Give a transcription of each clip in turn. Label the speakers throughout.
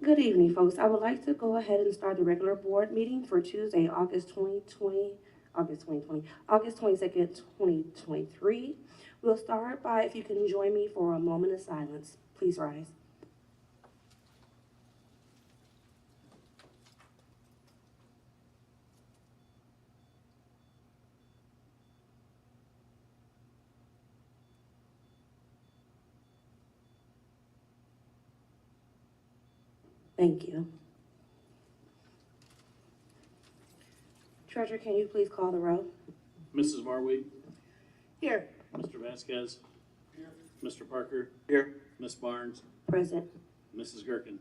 Speaker 1: Good evening, folks. I would like to go ahead and start the regular board meeting for Tuesday, August 22nd, 2023. We'll start by, if you can join me for a moment of silence. Please rise. Thank you. Treasurer, can you please call the roll?
Speaker 2: Mrs. Marweek,
Speaker 1: Here.
Speaker 2: Mr. Vasquez, here. Mr. Parker,
Speaker 3: Here.
Speaker 2: Ms. Barnes,
Speaker 1: Present.
Speaker 2: Mrs. Gherkin.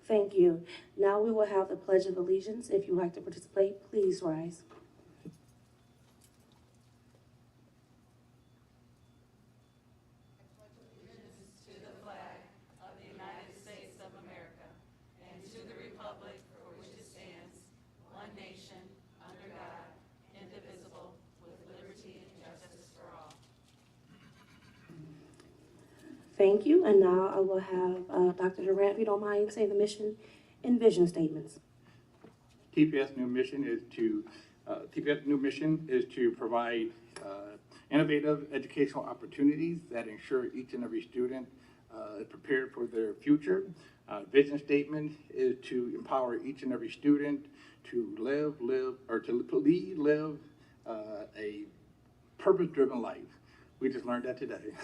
Speaker 1: Thank you. Now we will have the Pledge of Allegiance. If you'd like to participate, please rise. Thank you. And now I will have Dr. Durant, if you don't mind, say the mission and vision statements.
Speaker 3: TPS new mission is to provide innovative educational opportunities that ensure each and every student is prepared for their future. Vision statement is to empower each and every student to live a purpose-driven life. We just learned that today.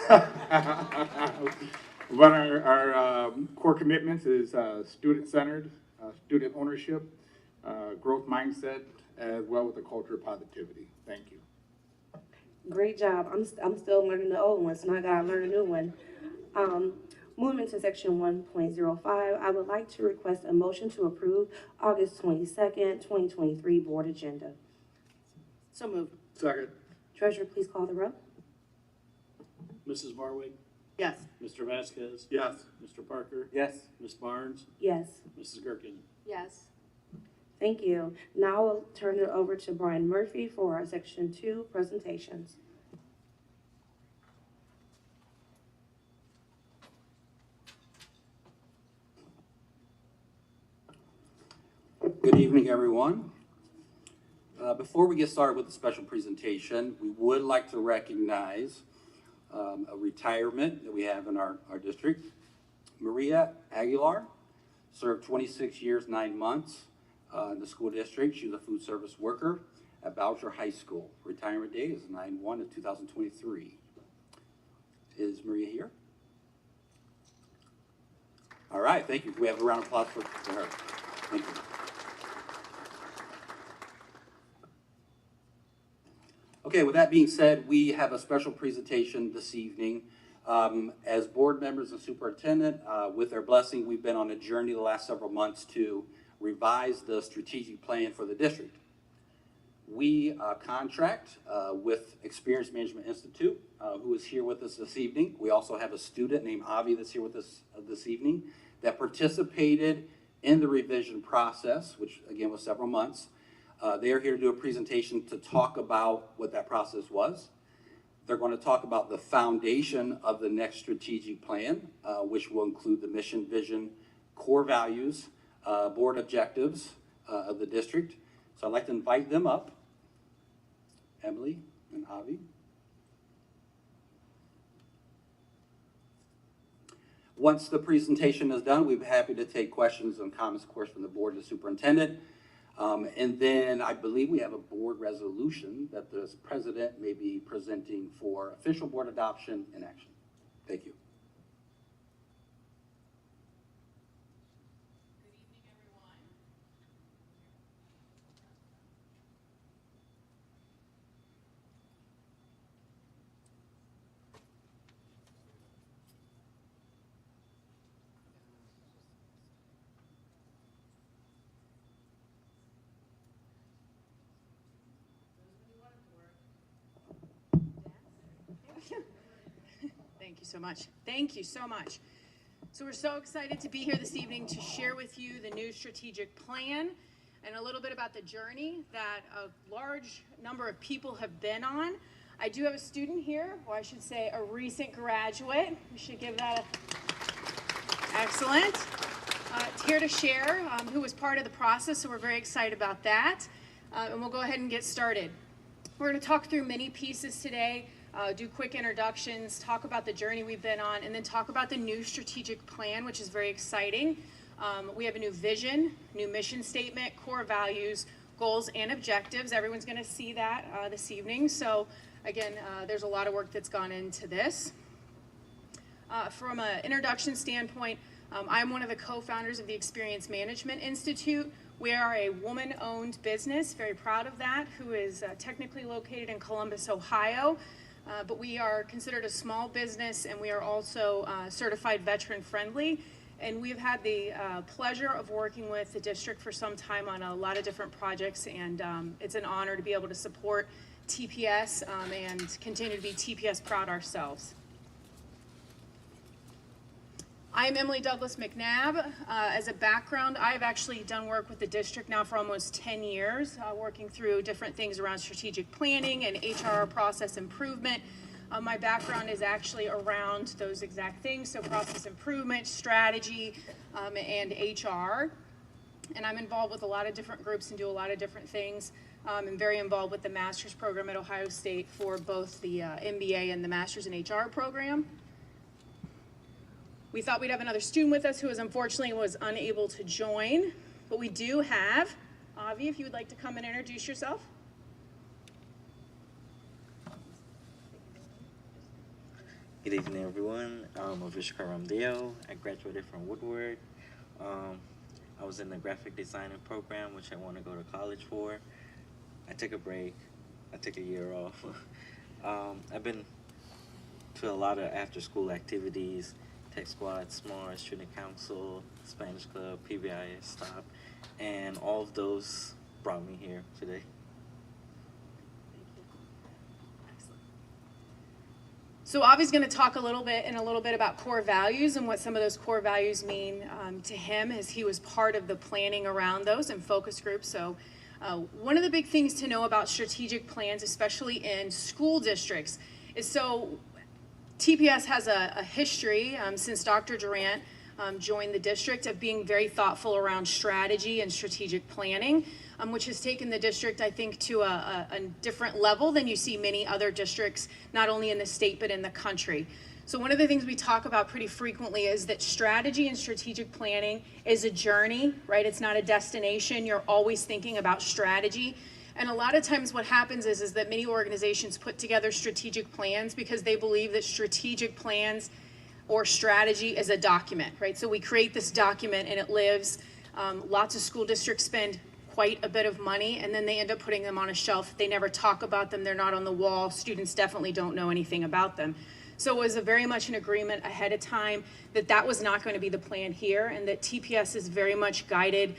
Speaker 3: But our core commitments is student-centered, student ownership, growth mindset, as well with a culture of positivity. Thank you.
Speaker 1: Great job. I'm still learning the old one, so now I gotta learn a new one. Moving to section 1.05, I would like to request a motion to approve August 22nd, 2023 board agenda.
Speaker 4: So moved.
Speaker 3: Second.
Speaker 1: Treasurer, please call the roll.
Speaker 2: Mrs. Marweek,
Speaker 4: Yes.
Speaker 2: Mr. Vasquez,
Speaker 3: Yes.
Speaker 2: Mr. Parker,
Speaker 3: Yes.
Speaker 2: Ms. Barnes,
Speaker 1: Yes.
Speaker 2: Mrs. Gherkin.
Speaker 4: Yes.
Speaker 1: Thank you. Now I'll turn it over to Brian Murphy for our section 2 presentations.
Speaker 5: Good evening, everyone. Before we get started with the special presentation, we would like to recognize a retirement that we have in our district. Maria Aguilar served 26 years, 9 months in the school district. She was a food service worker at Boucher High School. Retirement date is 9/1 of 2023. Is Maria here? All right, thank you. Can we have a round of applause for her? Thank you. Okay, with that being said, we have a special presentation this evening. As board members and superintendent, with their blessing, we've been on a journey the last several months to revise the strategic plan for the district. We contract with Experience Management Institute, who is here with us this evening. We also have a student named Avi that's here with us this evening that participated in the revision process, which again was several months. They are here to do a presentation to talk about what that process was. They're going to talk about the foundation of the next strategic plan, which will include the mission, vision, core values, board objectives of the district. So I'd like to invite them up, Emily and Avi. Once the presentation is done, we'd be happy to take questions and comments, of course, from the board and the superintendent. And then I believe we have a board resolution that the president may be presenting for official board adoption and action. Thank you.
Speaker 6: Good evening, everyone. Thank you so much. Thank you so much. So we're so excited to be here this evening to share with you the new strategic plan and a little bit about the journey that a large number of people have been on. I do have a student here, or I should say a recent graduate. We should give that a Excellent. Here to share who was part of the process, so we're very excited about that. And we'll go ahead and get started. We're going to talk through many pieces today, do quick introductions, talk about the journey we've been on, and then talk about the new strategic plan, which is very exciting. We have a new vision, new mission statement, core values, goals, and objectives. Everyone's going to see that this evening. So again, there's a lot of work that's gone into this. From an introduction standpoint, I'm one of the co-founders of the Experience Management Institute. We are a woman-owned business, very proud of that, who is technically located in Columbus, Ohio. But we are considered a small business, and we are also certified veteran-friendly. And we've had the pleasure of working with the district for some time on a lot of different projects, and it's an honor to be able to support TPS and continue to be TPS proud ourselves. I'm Emily Douglas McNabb. As a background, I've actually done work with the district now for almost 10 years, working through different things around strategic planning and HR process improvement. My background is actually around those exact things, so process improvement, strategy, and HR. And I'm involved with a lot of different groups and do a lot of different things. I'm very involved with the master's program at Ohio State for both the MBA and the master's in HR program. We thought we'd have another student with us who unfortunately was unable to join, but we do have Avi, if you would like to come and introduce yourself.
Speaker 7: Good evening, everyone. I'm Avishkar Ramdeo. I graduated from Woodward. I was in the graphic designing program, which I want to go to college for. I took a break. I took a year off. I've been to a lot of after-school activities, Tech Squad, SMART, Student Council, Spanish Club, PBIS, STOP, and all of those brought me here today.
Speaker 6: So Avi's going to talk a little bit about core values and what some of those core values mean to him as he was part of the planning around those and focus groups. So one of the big things to know about strategic plans, especially in school districts, is so TPS has a history since Dr. Durant joined the district of being very thoughtful around strategy and strategic planning, which has taken the district, I think, to a different level than you see many other districts, not only in the state, but in the country. So one of the things we talk about pretty frequently is that strategy and strategic planning is a journey, right? It's not a destination. You're always thinking about strategy. And a lot of times what happens is that many organizations put together strategic plans because they believe that strategic plans or strategy is a document, right? So we create this document and it lives. Lots of school districts spend quite a bit of money and then they end up putting them on a shelf. They never talk about them. They're not on the wall. Students definitely don't know anything about them. So it was very much an agreement ahead of time that that was not going to be the plan here, and that TPS is very much guided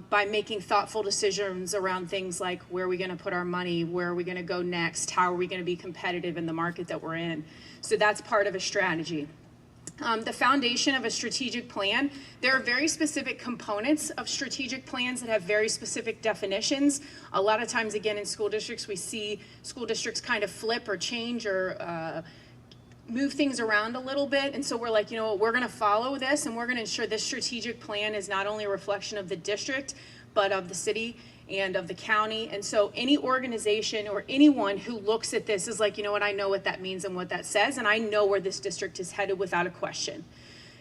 Speaker 6: by making thoughtful decisions around things like where are we going to put our money, where are we going to go next, how are we going to be competitive in the market that we're in. So that's part of a strategy. The foundation of a strategic plan, there are very specific components of strategic plans that have very specific definitions. A lot of times, again, in school districts, we see school districts kind of flip or change or move things around a little bit. And so we're like, you know what, we're going to follow this and we're going to ensure this strategic plan is not only a reflection of the district, but of the city and of the county. And so any organization or anyone who looks at this is like, you know what, I know what that means and what that says, and I know where this district is headed without a question.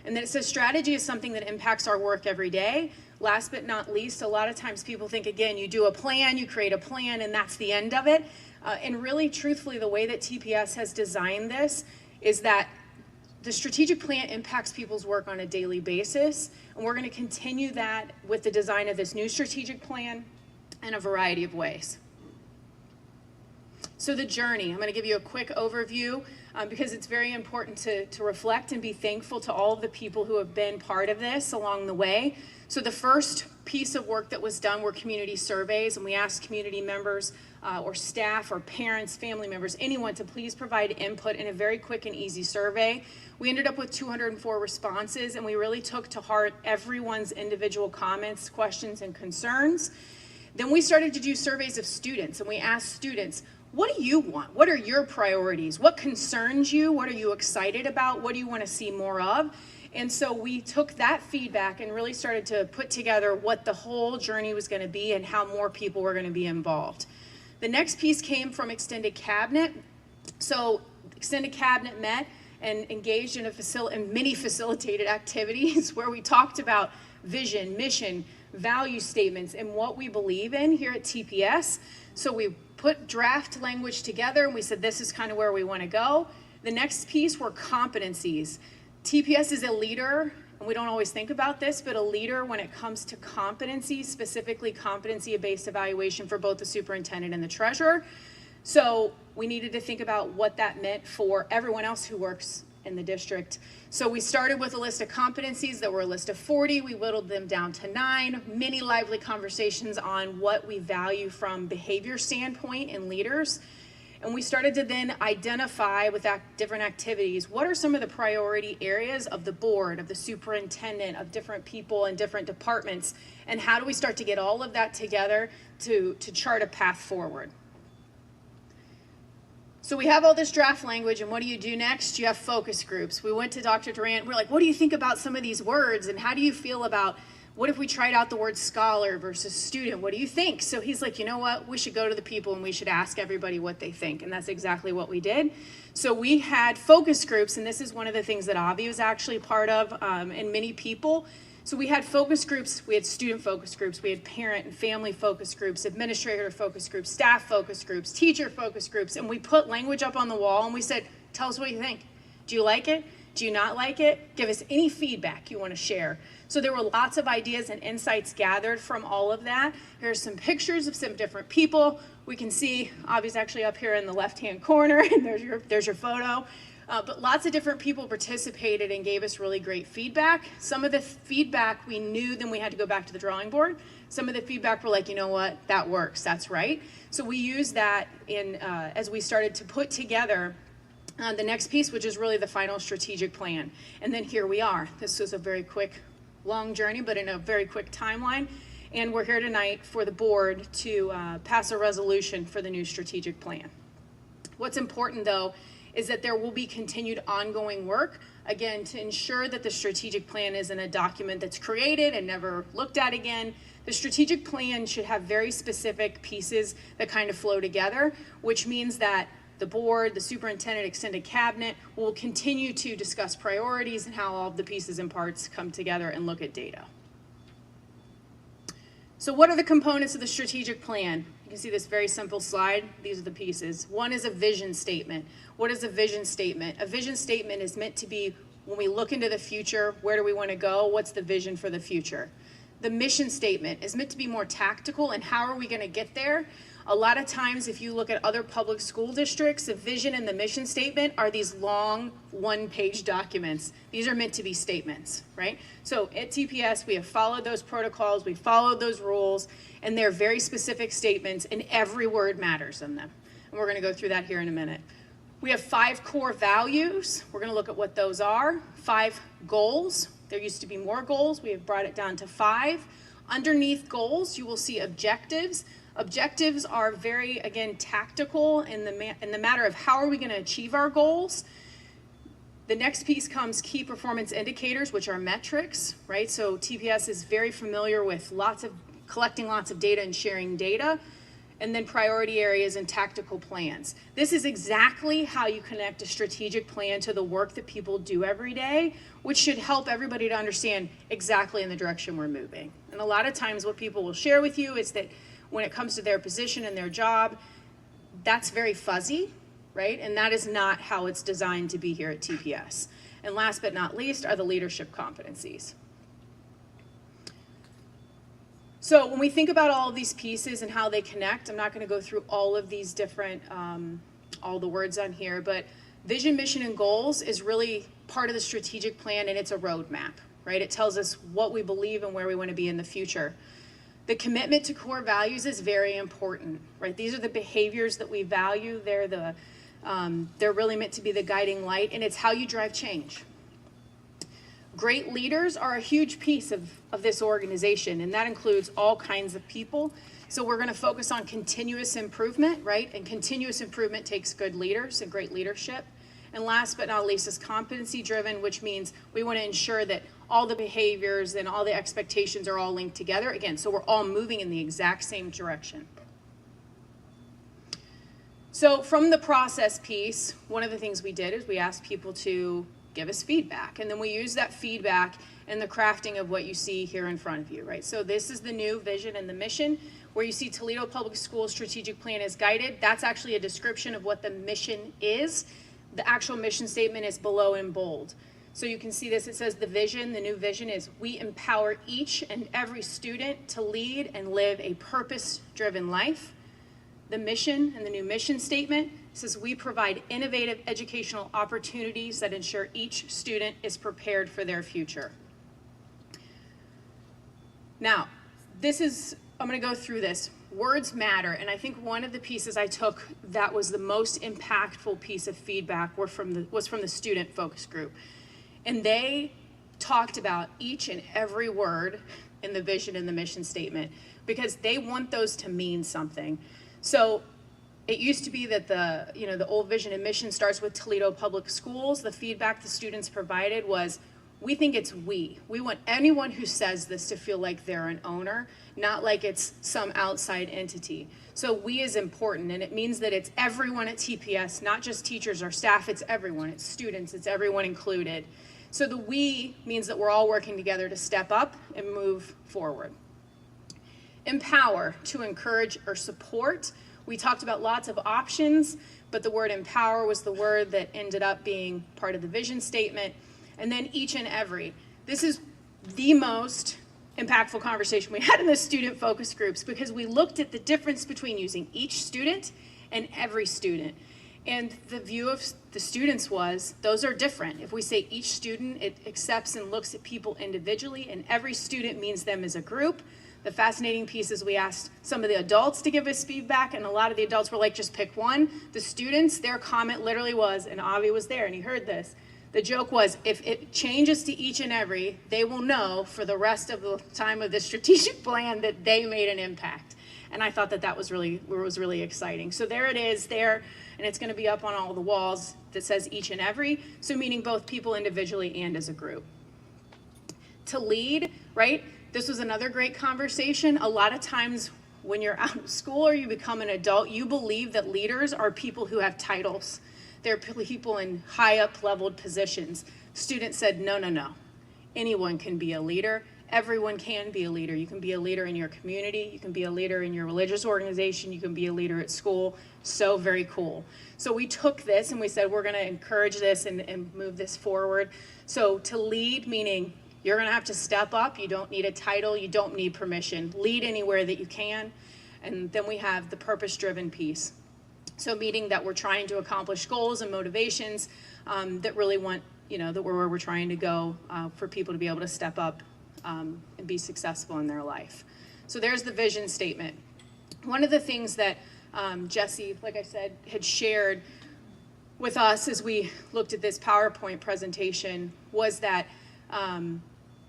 Speaker 6: And then it says strategy is something that impacts our work every day. Last but not least, a lot of times people think, again, you do a plan, you create a plan, and that's the end of it. And really, truthfully, the way that TPS has designed this is that the strategic plan impacts people's work on a daily basis, and we're going to continue that with the design of this new strategic plan in a variety of ways. So the journey, I'm going to give you a quick overview because it's very important to reflect and be thankful to all of the people who have been part of this along the way. So the first piece of work that was done were community surveys, and we asked community members or staff or parents, family members, anyone to please provide input in a very quick and easy survey. We ended up with 204 responses, and we really took to heart everyone's individual comments, questions, and concerns. Then we started to do surveys of students, and we asked students, what do you want? What are your priorities? What concerns you? What are you excited about? What do you want to see more of? And so we took that feedback and really started to put together what the whole journey was going to be and how more people were going to be involved. The next piece came from Extended Cabinet. So Extended Cabinet met and engaged in many facilitated activities where we talked about vision, mission, value statements, and what we believe in here at TPS. So we put draft language together and we said this is kind of where we want to go. The next piece were competencies. TPS is a leader, and we don't always think about this, but a leader when it comes to competencies, specifically competency-based evaluation for both the superintendent and the treasurer. So we needed to think about what that meant for everyone else who works in the district. So we started with a list of competencies that were a list of 40. We whittled them down to 9. Many lively conversations on what we value from behavior standpoint in leaders. And we started to then identify with different activities, what are some of the priority areas of the board, of the superintendent, of different people and different departments, and how do we start to get all of that together to chart a path forward. So we have all this draft language, and what do you do next? You have focus groups. We went to Dr. Durant, we're like, what do you think about some of these words, and how do you feel about, what if we tried out the word scholar versus student? What do you think? So he's like, you know what? We should go to the people and we should ask everybody what they think, and that's exactly what we did. So we had focus groups, and this is one of the things that Avi was actually part of, and many people. So we had focus groups, we had student focus groups, we had parent and family focus groups, administrator focus groups, staff focus groups, teacher focus groups, and we put language up on the wall and we said, tell us what you think. Do you like it? Do you not like it? Give us any feedback you want to share. So there were lots of ideas and insights gathered from all of that. Here's some pictures of some different people. We can see, Avi's actually up here in the left-hand corner, and there's your photo. But lots of different people participated and gave us really great feedback. Some of the feedback we knew, then we had to go back to the drawing board. Some of the feedback were like, you know what, that works, that's right. So we used that in as we started to put together the next piece, which is really the final strategic plan. And then here we are. This was a very quick, long journey, but in a very quick timeline. And we're here tonight for the board to pass a resolution for the new strategic plan. What's important, though, is that there will be continued ongoing work, again, to ensure that the strategic plan isn't a document that's created and never looked at again. The strategic plan should have very specific pieces that kind of flow together, which means that the board, the superintendent, extended cabinet will continue to discuss priorities and how all of the pieces and parts come together and look at data. So what are the components of the strategic plan? You can see this very simple slide. These are the pieces. One is a vision statement. What is a vision statement? A vision statement is meant to be, when we look into the future, where do we want to go? What's the vision for the future? The mission statement is meant to be more tactical, and how are we going to get there? A lot of times, if you look at other public school districts, the vision and the mission statement are these long one-page documents. These are meant to be statements, right? So at TPS, we have followed those protocols, we followed those rules, and they're very specific statements, and every word matters in them. And we're going to go through that here in a minute. We have 5 core values. We're going to look at what those are. 5 goals. There used to be more goals. We have brought it down to 5. Underneath goals, you will see objectives. Objectives are very, again, tactical in the matter of how are we going to achieve our goals. The next piece comes key performance indicators, which are metrics, right? So TPS is very familiar with collecting lots of data and sharing data. And then priority areas and tactical plans. This is exactly how you connect a strategic plan to the work that people do every day, which should help everybody to understand exactly in the direction we're moving. And a lot of times what people will share with you is that when it comes to their position and their job, that's very fuzzy, right? And that is not how it's designed to be here at TPS. And last but not least are the leadership competencies. So when we think about all of these pieces and how they connect, I'm not going to go through all of these different, all the words on here, but vision, mission, and goals is really part of the strategic plan, and it's a roadmap, right? It tells us what we believe and where we want to be in the future. The commitment to core values is very important, right? These are the behaviors that we value. They're really meant to be the guiding light, and it's how you drive change. Great leaders are a huge piece of this organization, and that includes all kinds of people. So we're going to focus on continuous improvement, right? And continuous improvement takes good leaders and great leadership. And last but not least is competency driven, which means we want to ensure that all the behaviors and all the expectations are all linked together. Again, so we're all moving in the exact same direction. So from the process piece, one of the things we did is we asked people to give us feedback, and then we use that feedback in the crafting of what you see here in front of you, right? So this is the new vision and the mission, where you see Toledo Public Schools strategic plan is guided. That's actually a description of what the mission is. The actual mission statement is below in bold. So you can see this, it says the vision, the new vision is we empower each and every student to lead and live a purpose-driven life. The mission and the new mission statement says we provide innovative educational opportunities that ensure each student is prepared for their future. Now, I'm gonna go through this. Words matter, and I think one of the pieces I took that was the most impactful piece of feedback was from the student focus group. And they talked about each and every word in the vision and the mission statement because they want those to mean something. So it used to be that the old vision and mission starts with Toledo Public Schools. The feedback the students provided was, we think it's we. We want anyone who says this to feel like they're an owner, not like it's some outside entity. So we is important, and it means that it's everyone at TPS, not just teachers or staff, it's everyone, it's students, it's everyone included. So the we means that we're all working together to step up and move forward. Empower, to encourage or support. We talked about lots of options, but the word empower was the word that ended up being part of the vision statement. And then each and every. This is the most impactful conversation we had in the student focus groups because we looked at the difference between using each student and every student. And the view of the students was, those are different. If we say each student, it accepts and looks at people individually, and every student means them as a group. The fascinating piece is we asked some of the adults to give us feedback, and a lot of the adults were like, just pick one. The students, their comment literally was, and Avi was there and he heard this, the joke was, if it changes to each and every, they will know for the rest of the time of the strategic plan that they made an impact. And I thought that was really exciting. So there it is there, and it's gonna be up on all the walls that says each and every, so meaning both people individually and as a group. To lead, right? This was another great conversation. A lot of times when you're out of school or you become an adult, you believe that leaders are people who have titles. They're people in high up leveled positions. Students said, no, no, no. Anyone can be a leader. Everyone can be a leader. You can be a leader in your community. You can be a leader in your religious organization. You can be a leader at school. So very cool. So we took this and we said, we're gonna encourage this and move this forward. So to lead, meaning you're gonna have to step up. You don't need a title. You don't need permission. Lead anywhere that you can. And then we have the purpose-driven piece. So meaning that we're trying to accomplish goals and motivations that really want, that where we're trying to go for people to be able to step up and be successful in their life. So there's the vision statement. One of the things that Jesse, like I said, had shared with us as we looked at this PowerPoint presentation was that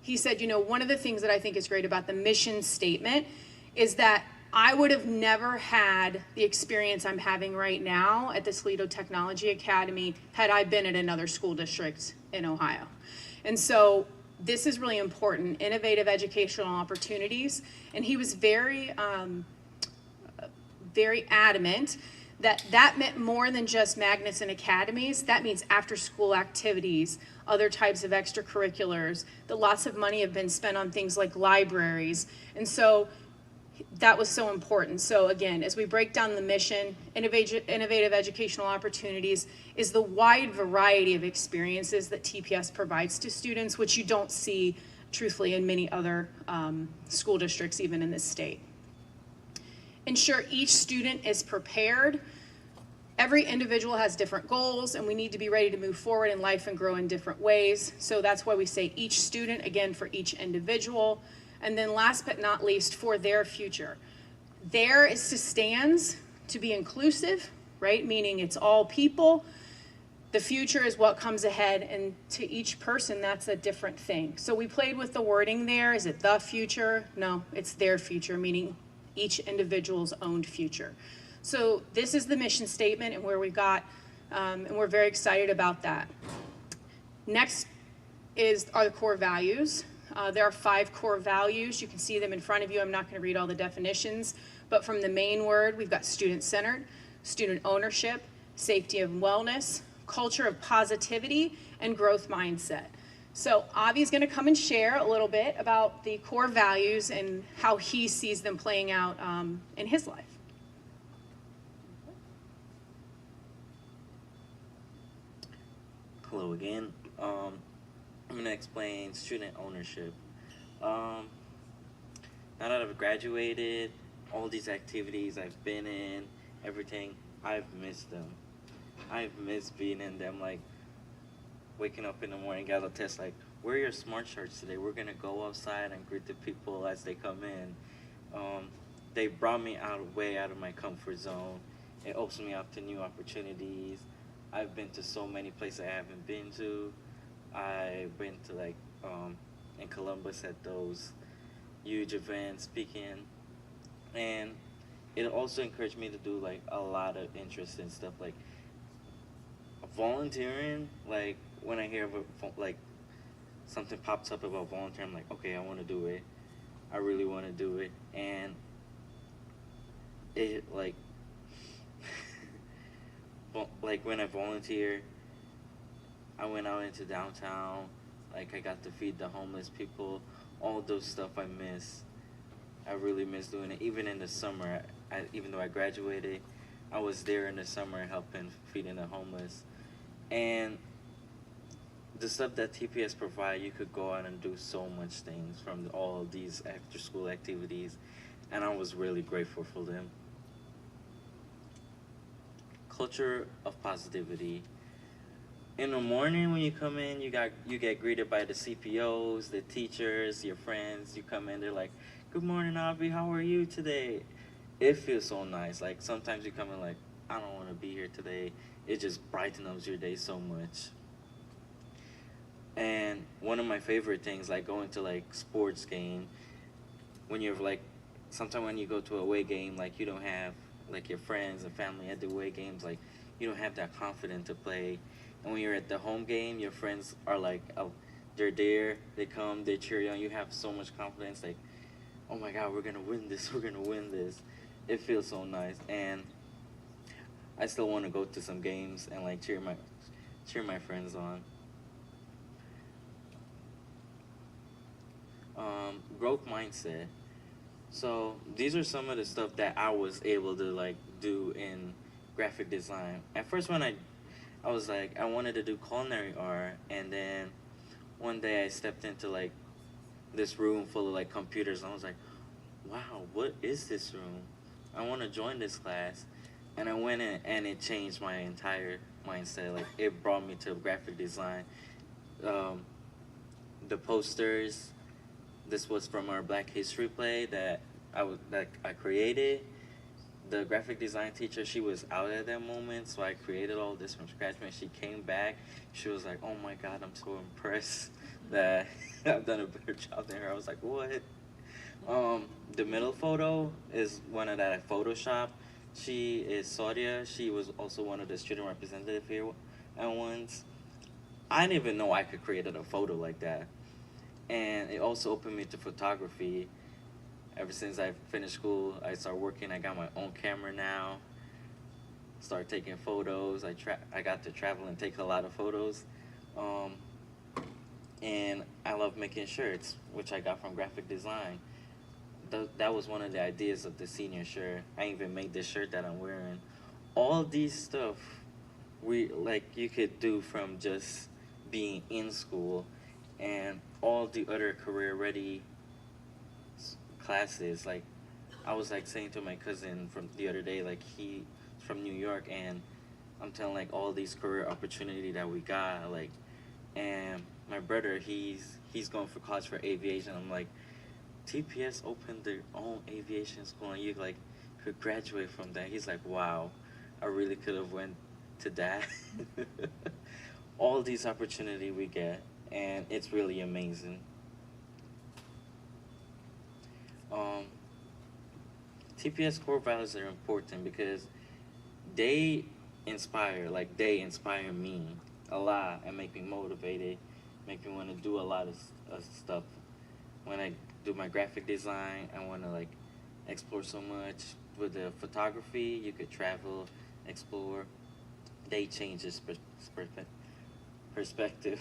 Speaker 6: he said, one of the things that I think is great about the mission statement is that I would have never had the experience I'm having right now at the Toledo Technology Academy had I been at another school district in Ohio. And so this is really important, innovative educational opportunities. And he was very adamant that meant more than just magnets and academies. That means after school activities, other types of extracurriculars, that lots of money have been spent on things like libraries. And so that was so important. So again, as we break down the mission, innovative educational opportunities is the wide variety of experiences that TPS provides to students, which you don't see truthfully in many other school districts, even in this state. Ensure each student is prepared. Every individual has different goals, and we need to be ready to move forward in life and grow in different ways. So that's why we say each student, again, for each individual. And then last but not least, for their future. There is to stands to be inclusive, right? Meaning it's all people. The future is what comes ahead, and to each person, that's a different thing. So we played with the wording there. Is it the future? No, it's their future, meaning each individual's own future. So this is the mission statement and where we've got And we're very excited about that. Next are the core values. There are 5 core values. You can see them in front of you. I'm not going to read all the definitions, but from the main word, we've got student-centered, student ownership, safety and wellness, culture of positivity, and growth mindset. So Avi's going to come and share a little bit about the core values and how he sees them playing out in his life.
Speaker 7: Hello again. I'm going to explain student ownership. Now that I've graduated, all these activities I've been in, everything, I've missed them. I've missed being in them, like waking up in the morning, got a test like, wear your smart shirts today. We're going to go outside and greet the people as they come in. They brought me way out of my comfort zone. It opens me up to new opportunities. I've been to so many places I haven't been to. I've been to like in Columbus at those huge events speaking, and it also encouraged me to do like a lot of interesting stuff like volunteering. Like when I hear of like something pops up about volunteering, I'm like, okay, I want to do it. I really want to do it. And it like like when I volunteer, I went out into downtown, like I got to feed the homeless people, all those stuff I miss. I really miss doing it. Even in the summer, even though I graduated, I was there in the summer helping feeding the homeless. And the stuff that TPS provide, you could go out and do so much things from all of these after school activities, and I was really grateful for them. Culture of positivity. In the morning when you come in, you get greeted by the CPOs, the teachers, your friends. You come in, they're like, "Good morning, Avi. How are you today?" It feels so nice. Like sometimes you come in like, "I don't want to be here today." It just brightens up your day so much. And one of my favorite things, like going to like sports game, when you're like, sometimes when you go to a away game, like you don't have like your friends and family at the away games, like you don't have that confidence to play. And when you're at the home game, your friends are like, oh, they're there, they come, they cheer you on. You have so much confidence, like, oh my God, we're gonna win this, we're gonna win this. It feels so nice, and I still want to go to some games and like cheer my friends on. Growth mindset. So these are some of the stuff that I was able to like do in graphic design. At first when I was like, I wanted to do culinary art, and then one day I stepped into like this room full of like computers, and I was like, wow, what is this room? I want to join this class. And I went in and it changed my entire mindset. Like it brought me to graphic design. The posters, this was from our Black History play that I created. The graphic design teacher, she was out at that moment, so I created all this from scratch. When she came back, she was like, "Oh my God, I'm so impressed that I've done a better job than her." I was like, "What?" The middle photo is one of that I photoshopped. She is Saudia. She was also one of the student representative here at once. I didn't even know I could create a photo like that. And it also opened me to photography. Ever since I finished school, I started working. I got my own camera now. Started taking photos. I got to travel and take a lot of photos. And I love making shirts, which I got from graphic design. That was one of the ideas of the senior shirt. I even made this shirt that I'm wearing. All these stuff you could do from just being in school, and all the other career ready classes. Like I was like saying to my cousin from the other day, like he's from New York, and I'm telling like all these career opportunity that we got, like, and my brother, he's going for college for aviation. I'm like, TPS opened their own aviation school, and you like could graduate from that. He's like, wow, I really could have went to that. All these opportunity we get, and it's really amazing. TPS core values are important because they they inspire me a lot and make me motivated, make me want to do a lot of stuff. When I do my graphic design, I want to like explore so much. With the photography, you could travel, explore. They change this perspective.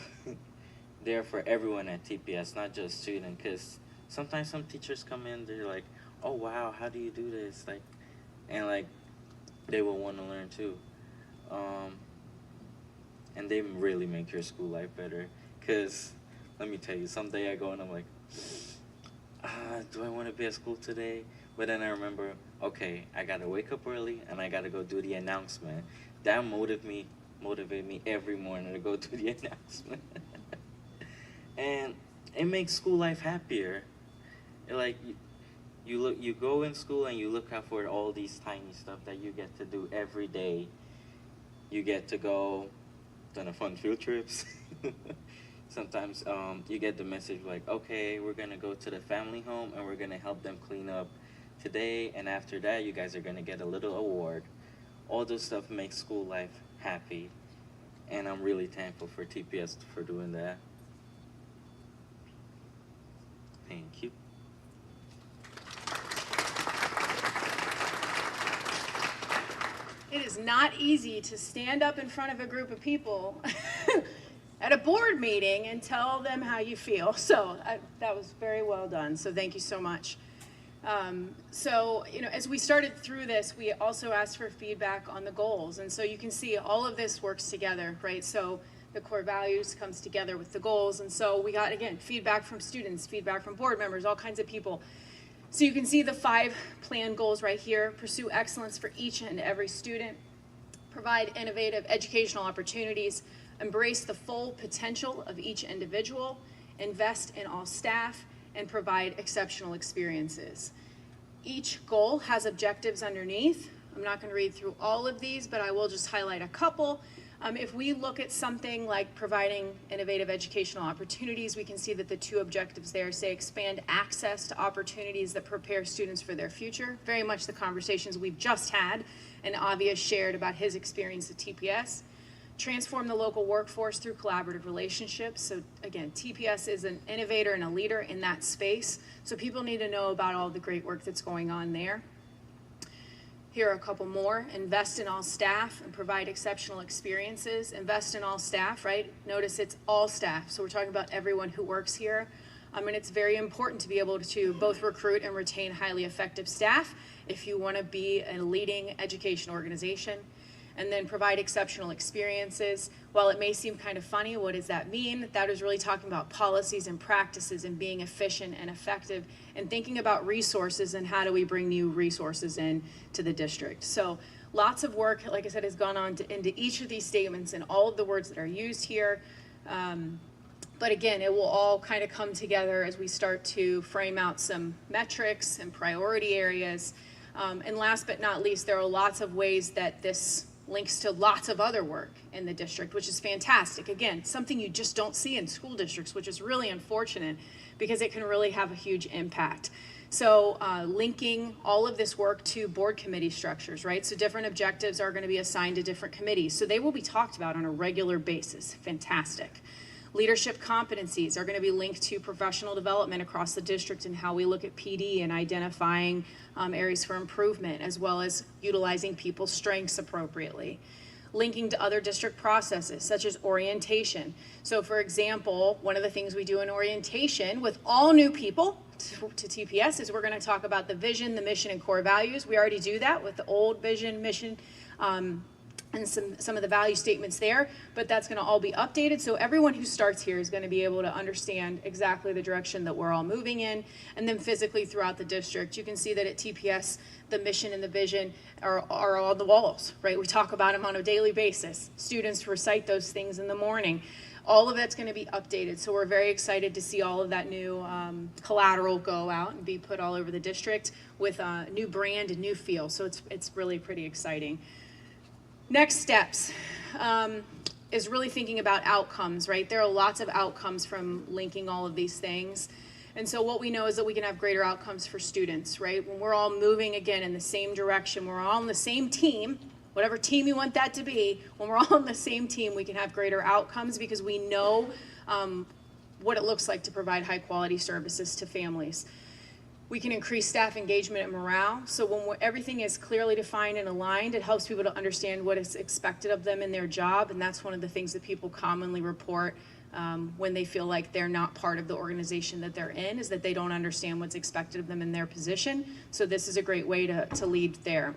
Speaker 7: They're for everyone at TPS, not just students, because sometimes some teachers come in, they're like, oh wow, how do you do this? Like, and like, they will want to learn too. And they really make your school life better. Because, let me tell you, someday I go and I'm like, do I want to be at school today? But then I remember, okay, I got to wake up early and I got to go do the announcement. That motivate me every morning to go do the announcement. And it makes school life happier. Like, you go in school and you look out for all these tiny stuff that you get to do every day. You get to go on a fun field trips. Sometimes you get the message like, okay, we're gonna go to the family home and we're gonna help them clean up today, and after that you guys are gonna get a little award. All this stuff makes school life happy, and I'm really thankful for TPS for doing that. Thank you.
Speaker 6: It is not easy to stand up in front of a group of people at a board meeting and tell them how you feel. So that was very well done. So thank you so much. So, as we started through this, we also asked for feedback on the goals. And so you can see all of this works together, right? So the core values comes together with the goals. And so we got, again, feedback from students, feedback from board members, all kinds of people. So you can see the 5 plan goals right here. Pursue excellence for each and every student. Provide innovative educational opportunities. Embrace the full potential of each individual. Invest in all staff. And provide exceptional experiences. Each goal has objectives underneath. I'm not going to read through all of these, but I will just highlight a couple. If we look at something like providing innovative educational opportunities, we can see that the 2 objectives there say expand access to opportunities that prepare students for their future. Very much the conversations we've just had and Avia's shared about his experience at TPS. Transform the local workforce through collaborative relationships. So again, TPS is an innovator and a leader in that space. So people need to know about all the great work that's going on there. Here are a couple more. Invest in all staff and provide exceptional experiences. Invest in all staff, right? Notice it's all staff. So we're talking about everyone who works here. And it's very important to be able to both recruit and retain highly effective staff if you want to be a leading education organization. And then provide exceptional experiences. While it may seem kind of funny, what does that mean? That is really talking about policies and practices and being efficient and effective and thinking about resources and how do we bring new resources in to the district. So lots of work, like I said, has gone on into each of these statements and all of the words that are used here. But again, it will all kind of come together as we start to frame out some metrics and priority areas. And last but not least, there are lots of ways that this links to lots of other work in the district, which is fantastic. Again, something you just don't see in school districts, which is really unfortunate because it can really have a huge impact. So linking all of this work to board committee structures, right? So different objectives are going to be assigned to different committees. So they will be talked about on a regular basis. Fantastic. Leadership competencies are going to be linked to professional development across the district and how we look at PD and identifying areas for improvement, as well as utilizing people's strengths appropriately. Linking to other district processes, such as orientation. So for example, one of the things we do in orientation with all new people to TPS is we're going to talk about the vision, the mission, and core values. We already do that with the old vision, mission, and some of the value statements there, but that's going to all be updated. So everyone who starts here is going to be able to understand exactly the direction that we're all moving in. And then physically throughout the district, you can see that at TPS, the mission and the vision are on the walls, right? We talk about them on a daily basis. Students recite those things in the morning. All of that's going to be updated. So we're very excited to see all of that new collateral go out and be put all over the district with a new brand and new feel. So it's really pretty exciting. Next steps is really thinking about outcomes, right? There are lots of outcomes from linking all of these things. And so what we know is that we can have greater outcomes for students, right? When we're all moving again in the same direction, we're all on the same team, whatever team you want that to be, when we're all on the same team, we can have greater outcomes because we know what it looks like to provide high quality services to families. We can increase staff engagement and morale. So when everything is clearly defined and aligned, it helps people to understand what is expected of them in their job. And that's one of the things that people commonly report when they feel like they're not part of the organization that they're in, is that they don't understand what's expected of them in their position. So this is a great way to lead there.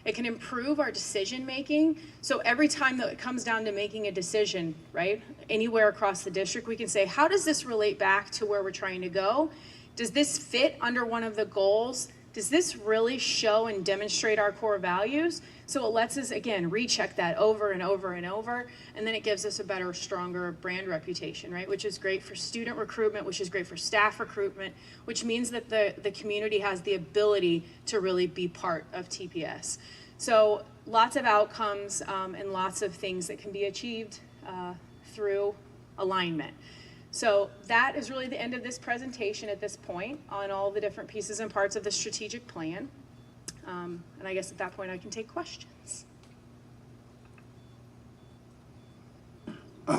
Speaker 6: It can improve our decision making. So every time that it comes down to making a decision, right, anywhere across the district, we can say, how does this relate back to where we're trying to go? Does this fit under one of the goals? Does this really show and demonstrate our core values? So it lets us, again, recheck that over and over and over, and then it gives us a better, stronger brand reputation, right? Which is great for student recruitment, which is great for staff recruitment, which means that the community has the ability to really be part of TPS. So lots of outcomes and lots of things that can be achieved through alignment. So that is really the end of this presentation at this point on all the different pieces and parts of the strategic plan. And I guess at that point I can take questions.
Speaker 8: I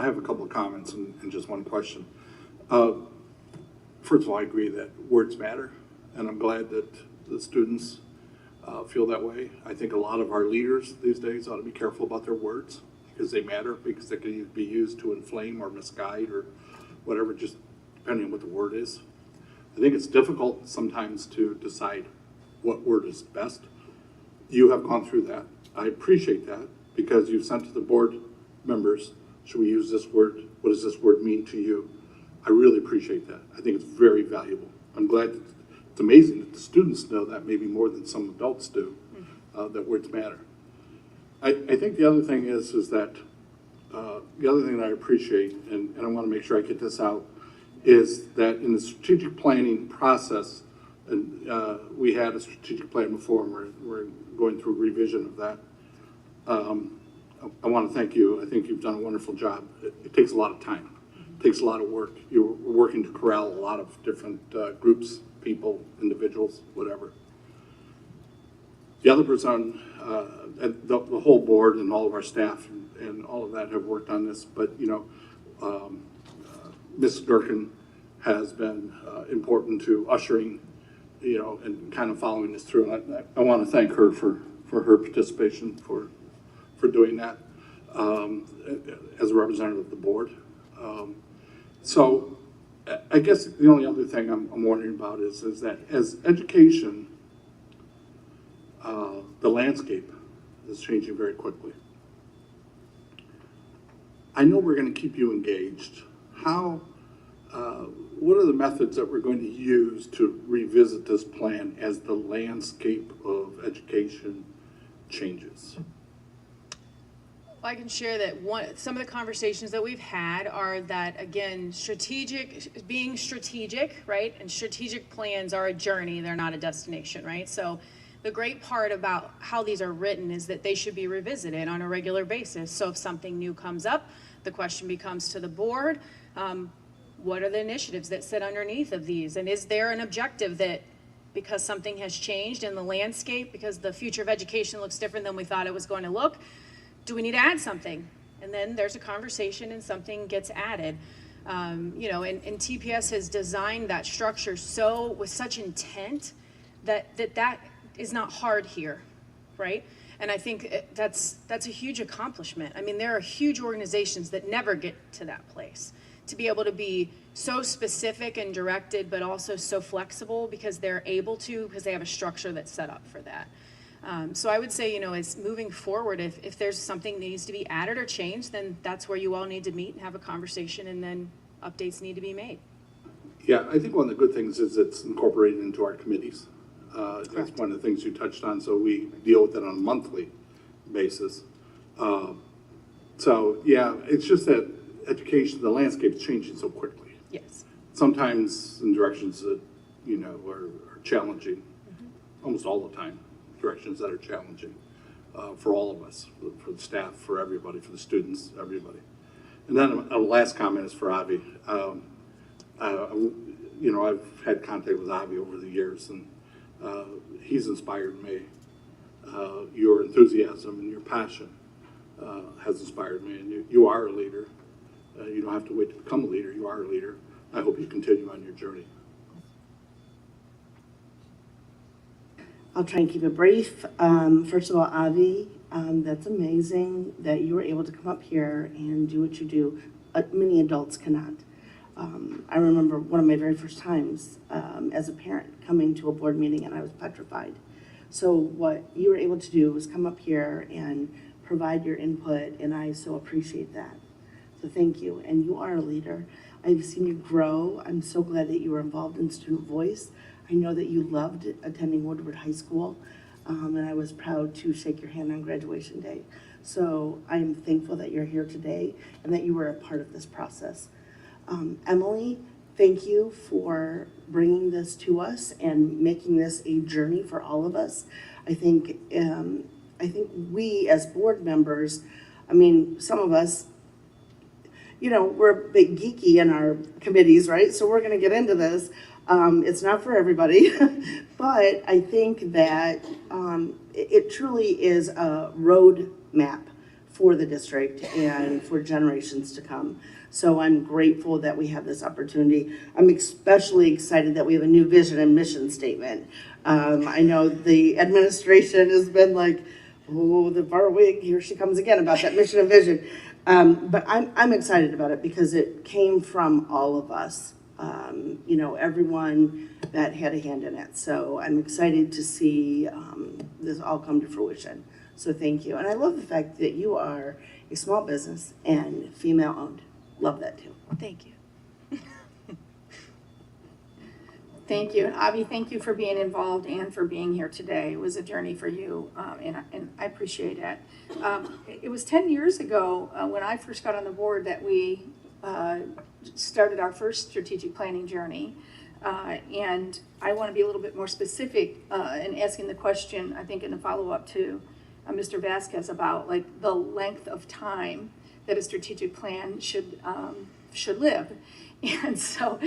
Speaker 8: have a couple of comments and just one question. First of all, I agree that words matter, and I'm glad that the students feel that way. I think a lot of our leaders these days ought to be careful about their words, because they matter, because they can be used to inflame or misguide or whatever, just depending on what the word is. I think it's difficult sometimes to decide what word is best. You have gone through that. I appreciate that, because you've sent to the board members, should we use this word? What does this word mean to you? I really appreciate that. I think it's very valuable. I'm glad that it's amazing that the students know that maybe more than some adults do, that words matter. I think the other thing is that the other thing that I appreciate, and I want to make sure I get this out, is that in the strategic planning process, and we had a strategic plan before, and we're going through revision of that. I want to thank you. I think you've done a wonderful job. It takes a lot of time. It takes a lot of work. You're working to corral a lot of different groups, people, individuals, whatever. The other person, the whole board and all of our staff and all of that have worked on this, but you know, Ms. Durkin has been important to ushering, you know, and kind of following this through. And I want to thank her for her participation, for doing that as a representative of the board. So I guess the only other thing I'm wondering about is that as education, the landscape is changing very quickly. I know we're going to keep you engaged. What are the methods that we're going to use to revisit this plan as the landscape of education changes?
Speaker 6: I can share that some of the conversations that we've had are that, again, being strategic, right? And strategic plans are a journey, they're not a destination, right? So the great part about how these are written is that they should be revisited on a regular basis. So if something new comes up, the question becomes to the board, what are the initiatives that sit underneath of these? And is there an objective that, because something has changed in the landscape, because the future of education looks different than we thought it was going to look, do we need to add something? And then there's a conversation and something gets added. You know, and TPS has designed that structure with such intent that is not hard here, right? And I think that's a huge accomplishment. I mean, there are huge organizations that never get to that place, to be able to be so specific and directed, but also so flexible because they're able to, because they have a structure that's set up for that. So I would say, you know, as moving forward, if there's something that needs to be added or changed, then that's where you all need to meet and have a conversation, and then updates need to be made.
Speaker 8: Yeah, I think one of the good things is it's incorporated into our committees. That's
Speaker 6: Correct.
Speaker 8: one of the things you touched on, so we deal with it on a monthly basis. So yeah, it's just that education, the landscape is changing so quickly.
Speaker 6: Yes.
Speaker 8: Sometimes in directions that, you know, are challenging, almost all the time, directions that are challenging for all of us, for the staff, for everybody, for the students, everybody. And then a last comment is for Avi. You know, I've had contact with Avi over the years, and he's inspired me Your enthusiasm and your passion has inspired me, and you are a leader. You don't have to wait to become a leader. You are a leader. I hope you continue on your journey.
Speaker 1: I'll try and keep it brief. First of all, Avi, that's amazing that you were able to come up here and do what you do. Many adults cannot. I remember one of my very first times as a parent coming to a board meeting, and I was petrified. So what you were able to do was come up here and provide your input, and I so appreciate that. So thank you, and you are a leader. I've seen you grow. I'm so glad that you were involved in Student Voice. I know that you loved attending Woodward High School, and I was proud to shake your hand on graduation day. So I'm thankful that you're here today and that you were a part of this process. Emily, thank you for bringing this to us and making this a journey for all of us. I think we as board members, I mean, some of us, you know, we're a bit geeky in our committees, right? So we're going to get into this. It's not for everybody, but I think that it truly is a road map for the district and for generations to come. So I'm grateful that we have this opportunity. I'm especially excited that we have a new vision and mission statement. I know the administration has been like, oh, the Barwig, here she comes again about that mission and vision. But I'm excited about it because it came from all of us, you know, everyone that had a hand in it. So I'm excited to see this all come to fruition. So thank you. And I love the fact that you are a small business and female owned. Love that too.
Speaker 6: Thank you.
Speaker 9: Thank you. And Avi, thank you for being involved and for being here today. It was a journey for you, and I appreciate it. It was 10 years ago when I first got on the board that we started our first strategic planning journey. And I want to be a little bit more specific in asking the question, I think in a follow-up to Mr. Vasquez, about like the length of time that a strategic plan should live. And so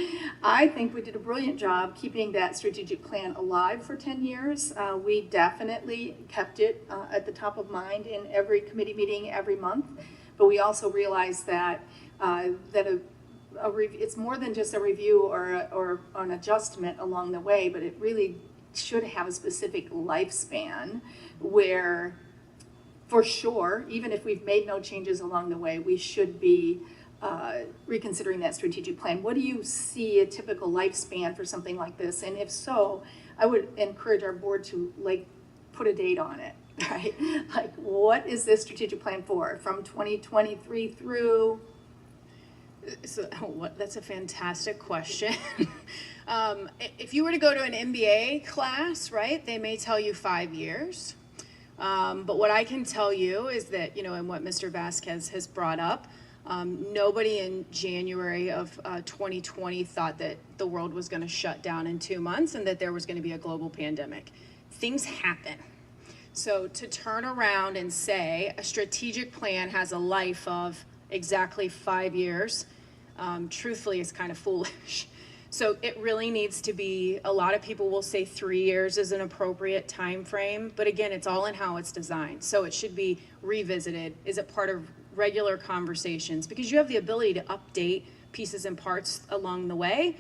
Speaker 9: I think we did a brilliant job keeping that strategic plan alive for 10 years. We definitely kept it at the top of mind in every committee meeting every month, but we also realized that it's more than just a review or an adjustment along the way, but it really should have a specific lifespan where, for sure, even if we've made no changes along the way, we should be reconsidering that strategic plan. What do you see a typical lifespan for something like this? And if so, I would encourage our board to like put a date on it, right? Like, what is this strategic plan for? From 2023 through?
Speaker 6: So, that's a fantastic question. If you were to go to an MBA class, right, they may tell you 5 years. But what I can tell you is that, you know, and what Mr. Vasquez has brought up, nobody in January of 2020 thought that the world was going to shut down in 2 months and that there was going to be a global pandemic. Things happen. So to turn around and say a strategic plan has a life of exactly 5 years, truthfully is kind of foolish. So it really needs to be, a lot of people will say 3 years is an appropriate time frame, but again, it's all in how it's designed. So it should be revisited. Is it part of regular conversations? Because you have the ability to update pieces and parts along the way.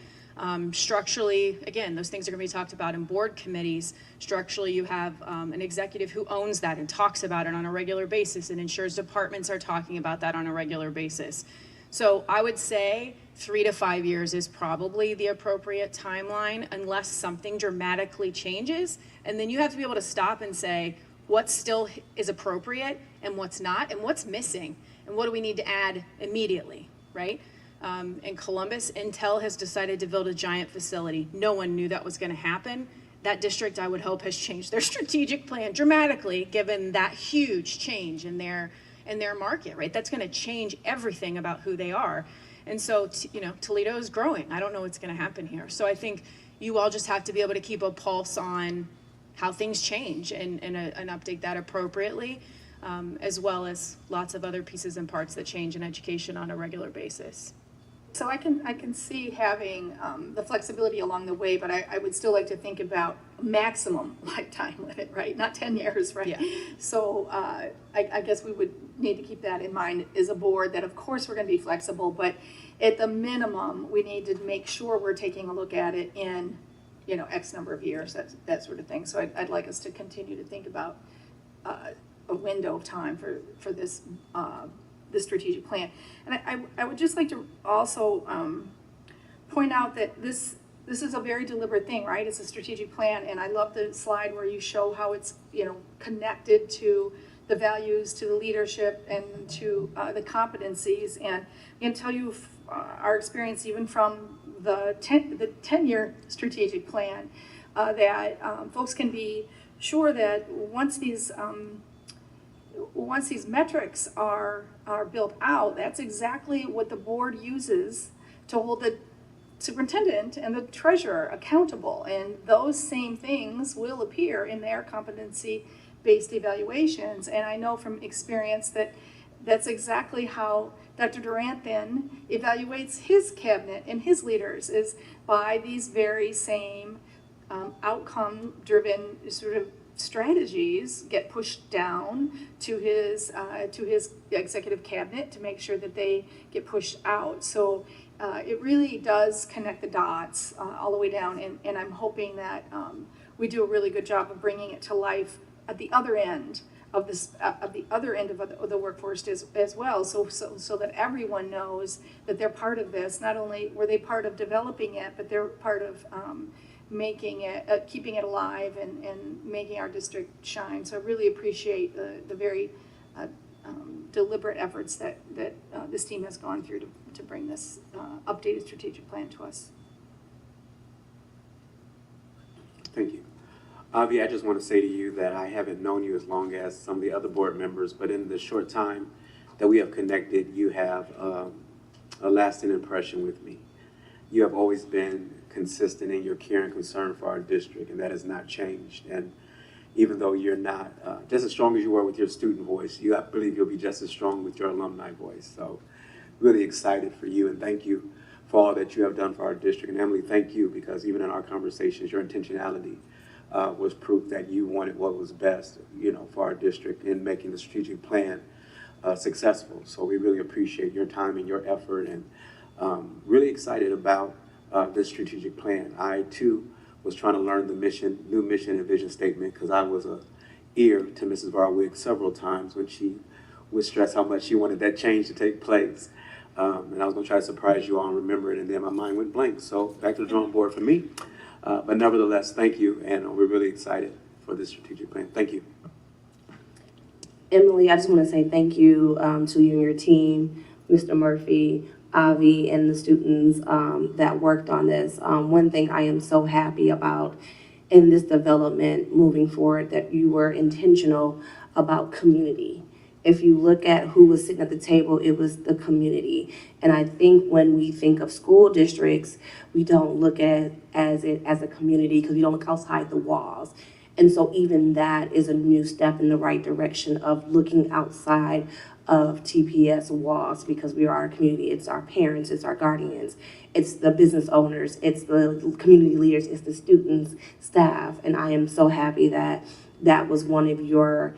Speaker 6: Structurally, again, those things are going to be talked about in board committees. Structurally, you have an executive who owns that and talks about it on a regular basis and ensures departments are talking about that on a regular basis. So I would say 3 to 5 years is probably the appropriate timeline unless something dramatically changes. And then you have to be able to stop and say what still is appropriate and what's not and what's missing and what do we need to add immediately, right? In Columbus, Intel has decided to build a giant facility. No one knew that was going to happen. That district, I would hope, has changed their strategic plan dramatically given that huge change in their market, right? That's going to change everything about who they are. And so, you know, Toledo is growing. I don't know what's going to happen here. So I think you all just have to be able to keep a pulse on how things change and update that appropriately, as well as lots of other pieces and parts that change in education on a regular basis.
Speaker 9: So I can see having the flexibility along the way, but I would still like to think about maximum lifetime limit, right? Not 10 years, right?
Speaker 6: Yeah.
Speaker 9: So I guess we would need to keep that in mind as a board, that of course we're going to be flexible, but at the minimum, we need to make sure we're taking a look at it in, you know, X number of years, that sort of thing. So I'd like us to continue to think about a window of time for this the strategic plan. And I would just like to also point out that this is a very deliberate thing, right? It's a strategic plan, and I love the slide where you show how it's, you know, connected to the values, to the leadership, and to the competencies. And I can tell you our experience even from the 10-year strategic plan, that folks can be sure that once these metrics are built out, that's exactly what the board uses to hold the superintendent and the treasurer accountable. And those same things will appear in their competency-based evaluations. And I know from experience that that's exactly how Dr. Durant then evaluates his cabinet and his leaders, is by these very same outcome-driven sort of strategies get pushed down to his executive cabinet to make sure that they get pushed out. So it really does connect the dots all the way down, and I'm hoping that we do a really good job of bringing it to life at the other end of this, of the workforce as well, so that everyone knows that they're part of this. Not only were they part of developing it, but they're part of making it, keeping it alive, and making our district shine. So I really appreciate the very deliberate efforts that this team has gone through to bring this updated strategic plan to us.
Speaker 10: Thank you. Avi, I just want to say to you that I haven't known you as long as some of the other board members, but in the short time that we have connected, you have a lasting impression with me. You have always been consistent in your care and concern for our district, and that has not changed. And even though you're not just as strong as you were with your student voice, I believe you'll be just as strong with your alumni voice. So really excited for you, and thank you for all that you have done for our district. And Emily, thank you, because even in our conversations, your intentionality was proof that you wanted what was best, you know, for our district in making the strategic plan successful. So we really appreciate your time and your effort, and really excited about this strategic plan. I too was trying to learn the new mission and vision statement, because I was a ear to Mrs. Barwick several times when she would stress how much she wanted that change to take place. And I was gonna try to surprise you all and remember it, and then my mind went blank. So back to the drawing board for me. But nevertheless, thank you, and we're really excited for this strategic plan. Thank you.
Speaker 1: Emily, I just want to say thank you to you and your team, Mr. Murphy, Avi, and the students that worked on this. One thing I am so happy about in this development moving forward, that you were intentional about community. If you look at who was sitting at the table, it was the community. And I think when we think of school districts, we don't look at it as a community, because we don't look outside the walls. And so even that is a new step in the right direction of looking outside of TPS walls, because we are our community. It's our parents, it's our guardians, it's the business owners, it's the community leaders, it's the students, staff. And I am so happy that that was one of your,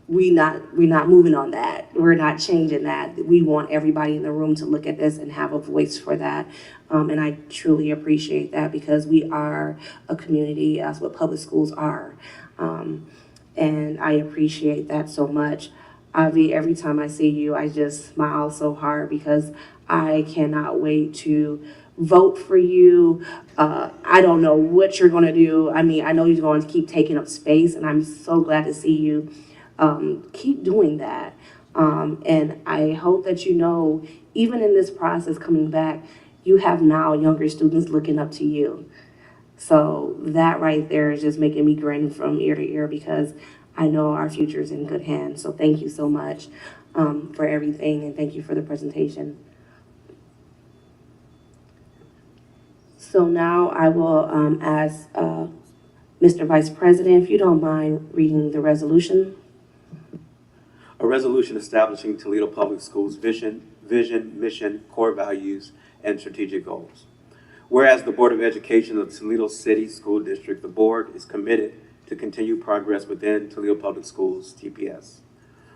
Speaker 1: we're not moving on that. We're not changing that. We want everybody in the room to look at this and have a voice for that. And I truly appreciate that, because we are a community. That's what public schools are. And I appreciate that so much. Avi, every time I see you, I just smile so hard, because I cannot wait to vote for you. I don't know what you're gonna do. I mean, I know you're going to keep taking up space, and I'm so glad to see you keep doing that. And I hope that you know, even in this process coming back, you have now younger students looking up to you. So that right there is just making me grin from ear to ear, because I know our future is in good hands. So thank you so much for everything, and thank you for the presentation. So now I will ask Mr. Vice President, if you don't mind reading the resolution.
Speaker 10: A resolution establishing Toledo Public Schools' vision, vision, mission, core values, and strategic goals. Whereas the Board of Education of Toledo City School District, the board is committed to continue progress within Toledo Public Schools, TPS.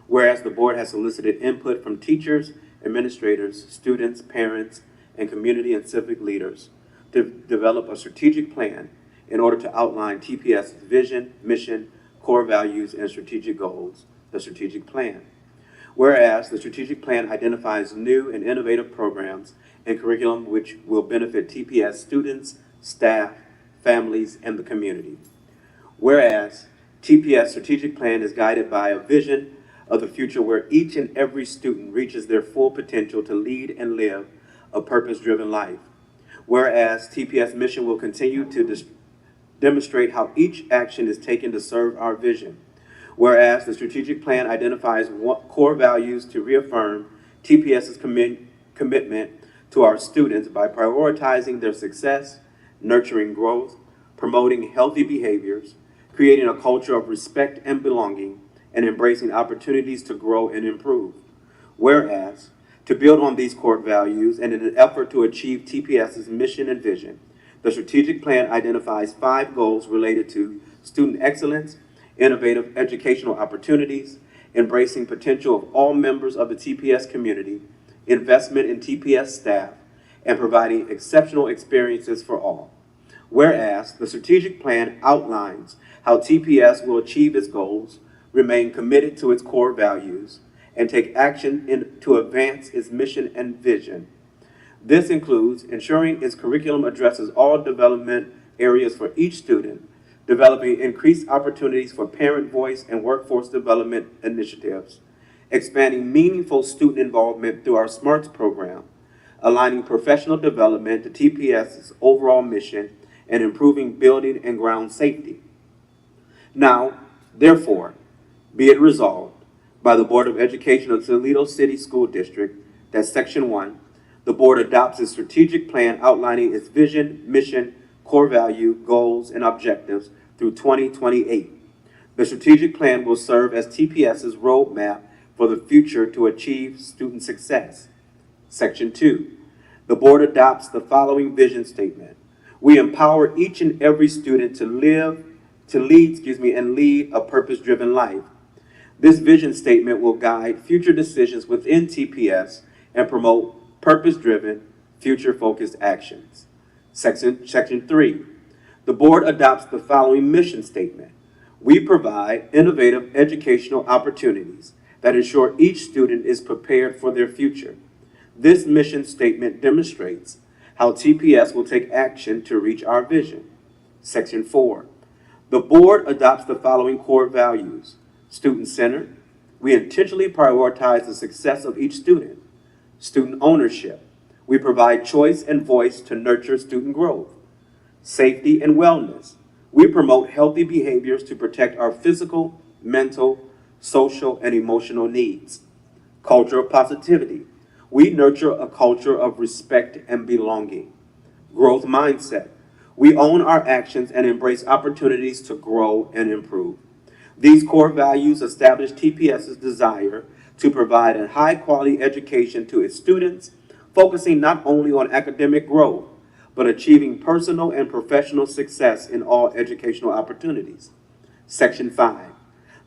Speaker 10: Whereas the board has solicited input from teachers, administrators, students, parents, and community and civic leaders to develop a strategic plan in order to outline TPS's vision, mission, core values, and strategic goals, the strategic plan. Whereas the strategic plan identifies new and innovative programs and curriculum which will benefit TPS students, staff, families, and the community. Whereas TPS strategic plan is guided by a vision of the future where each and every student reaches their full potential to lead and live a purpose-driven life. Whereas TPS mission will continue to demonstrate how each action is taken to serve our vision. Whereas the strategic plan identifies core values to reaffirm TPS's commitment to our students by prioritizing their success, nurturing growth, promoting healthy behaviors, creating a culture of respect and belonging, and embracing opportunities to grow and improve. Whereas, to build on these core values and in an effort to achieve TPS's mission and vision, the strategic plan identifies 5 goals related to student excellence, innovative educational opportunities, embracing potential of all members of the TPS community, investment in TPS staff, and providing exceptional experiences for all. Whereas, the strategic plan outlines how TPS will achieve its goals, remain committed to its core values, and take action to advance its mission and vision. This includes ensuring its curriculum addresses all development areas for each student, developing increased opportunities for parent voice and workforce development initiatives, expanding meaningful student involvement through our SMARTS program, aligning professional development to TPS's overall mission, and improving building and ground safety. Now, therefore, be it resolved by the Board of Education of Toledo City School District that Section 1, the board adopts a strategic plan outlining its vision, mission, core value, goals, and objectives through 2028. The strategic plan will serve as TPS's roadmap for the future to achieve student success. Section 2, the board adopts the following vision statement. We empower each and every student to lead a purpose-driven life. This vision statement will guide future decisions within TPS and promote purpose-driven, future-focused actions. Section 3, the board adopts the following mission statement. We provide innovative educational opportunities that ensure each student is prepared for their future. This mission statement demonstrates how TPS will take action to reach our vision. Section 4, the board adopts the following core values. Student-centered, we intentionally prioritize the success of each student. Student ownership, we provide choice and voice to nurture student growth. Safety and wellness, we promote healthy behaviors to protect our physical, mental, social, and emotional needs. Culture of positivity, we nurture a culture of respect and belonging. Growth mindset, we own our actions and embrace opportunities to grow and improve. These core values establish TPS's desire to provide a high-quality education to its students, focusing not only on academic growth, but achieving personal and professional success in all educational opportunities. Section 5,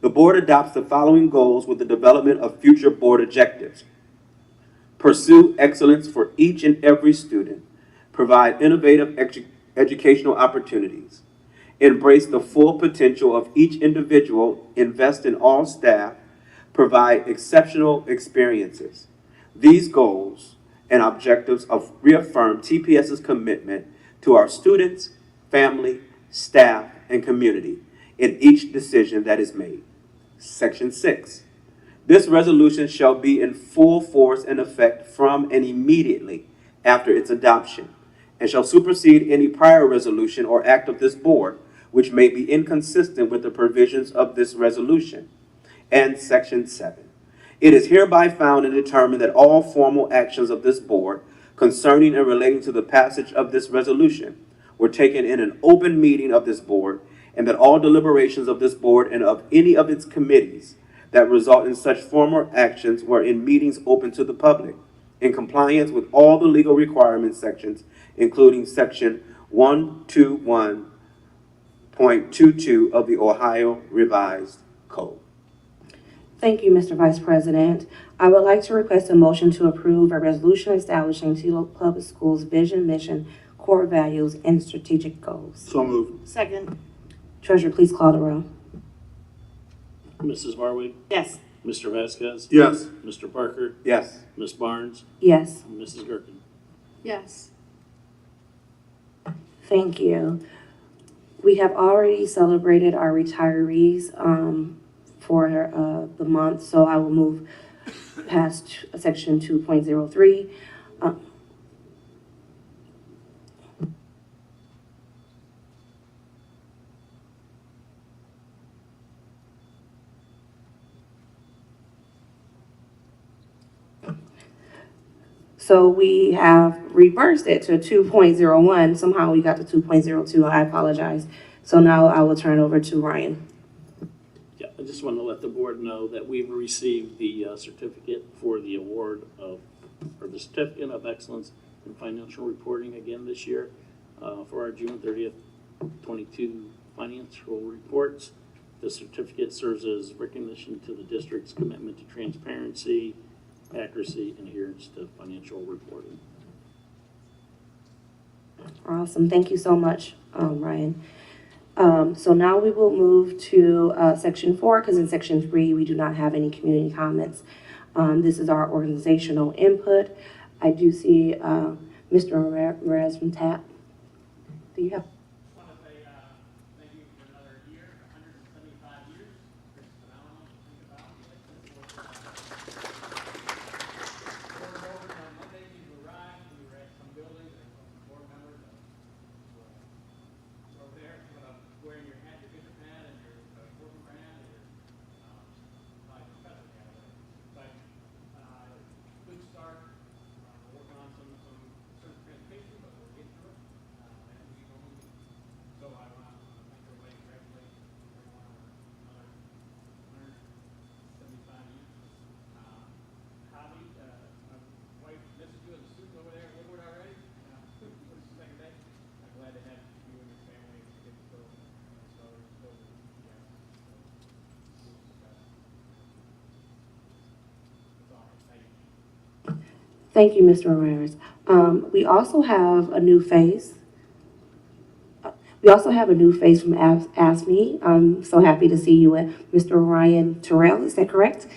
Speaker 10: the board adopts the following goals with the development of future board objectives. Pursue excellence for each and every student, provide innovative educational opportunities, embrace the full potential of each individual, invest in all staff, provide exceptional experiences. These goals and objectives reaffirm TPS's commitment to our students, family, staff, and community in each decision that is made. Section 6. This resolution shall be in full force and effect from and immediately after its adoption, and shall supersede any prior resolution or act of this board which may be inconsistent with the provisions of this resolution. And Section 7. It is hereby found and determined that all formal actions of this board concerning and relating to the passage of this resolution were taken in an open meeting of this board, and that all deliberations of this board and of any of its committees that result in such formal actions were in meetings open to the public, in compliance with all the legal requirements sections, including section 121.22 of the Ohio Revised Code.
Speaker 1: Thank you, Mr. Vice President. I would like to request a motion to approve a resolution establishing Toledo Public Schools' vision, mission, core values, and strategic goals.
Speaker 8: So moved.
Speaker 4: Second.
Speaker 1: Treasurer, please call the roll.
Speaker 2: Mrs. Barwick,
Speaker 4: Yes.
Speaker 2: Mr. Vasquez,
Speaker 8: Yes.
Speaker 2: Mr. Parker,
Speaker 10: Yes.
Speaker 2: Ms. Barnes,
Speaker 1: Yes,
Speaker 2: and Mrs. Gerken.
Speaker 9: Yes.
Speaker 1: thank you. We have already celebrated our retirees for the month, so I will move past section 2.03. So we have reversed it to 2.01. Somehow we got to 2.02. I apologize. So now I will turn over to Ryan.
Speaker 2: Yeah, I just want to let the board know that we've received the certificate for the award of, or the certificate of excellence in financial reporting again this year for our June 30th, 22 financial reports. The certificate serves as recognition to the district's commitment to transparency, accuracy, and adherence to financial reporting.
Speaker 1: Awesome. Thank you so much, Ryan. So now we will move to section 4, because in section 3 we do not have any community comments. This is our organizational input. I do see Mr. Ramirez from TAP. Do you have?
Speaker 11: I want to say thank you for another year, 175 years. It's phenomenal to think about. Board over on Monday, you arrived, we were at some building, and some board members were over there, wearing your hat, your bishop hat, and your corporate brand, and your professor hat. But good start. We're working on some transportation, but we'll get through it. And we go moving. So I want to thank everybody, congratulate everyone on another 175 years. Javi, my wife misses you as a student over there at Woodward already. This is the second day. I'm glad to have you and your family and kids still together. That's all right. Thank you.
Speaker 1: Thank you, Mr. Ramirez. We also have a new face. We also have a new face from ASME. I'm so happy to see you, Mr. Ryan Terrell. Is that correct?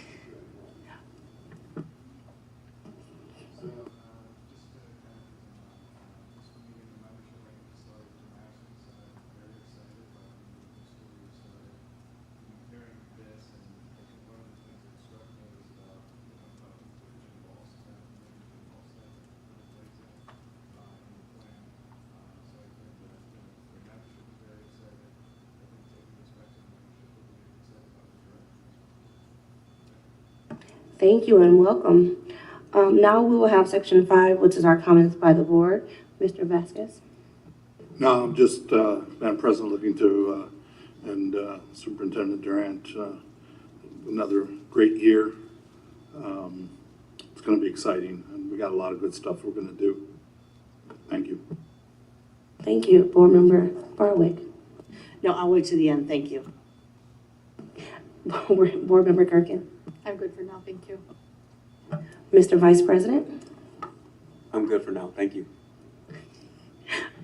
Speaker 1: Thank you and welcome. Now we will have section 5, which is our comments by the board. Mr. Vasquez.
Speaker 8: No, I'm just, Madam President, looking to, and Superintendent Durant, another great year. It's going to be exciting, and we got a lot of good stuff we're going to do. Thank you.
Speaker 1: Thank you, Board Member Barwick.
Speaker 4: No, I'll wait to the end. Thank you.
Speaker 1: Board Member Gerken.
Speaker 9: I'm good for now, thank you.
Speaker 1: Mr. Vice President.
Speaker 10: I'm good for now. Thank you.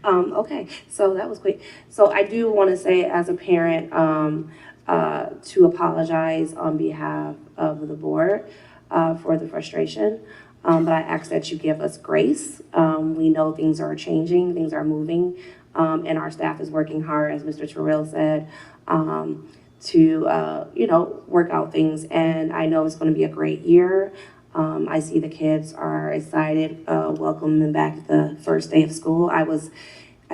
Speaker 1: Okay, so that was quick. So I do want to say as a parent to apologize on behalf of the board for the frustration. But I ask that you give us grace. We know things are changing, things are moving, and our staff is working hard, as Mr. Terrell said, to work out things. And I know it's going to be a great year. I see the kids are excited, welcoming back the first day of school. I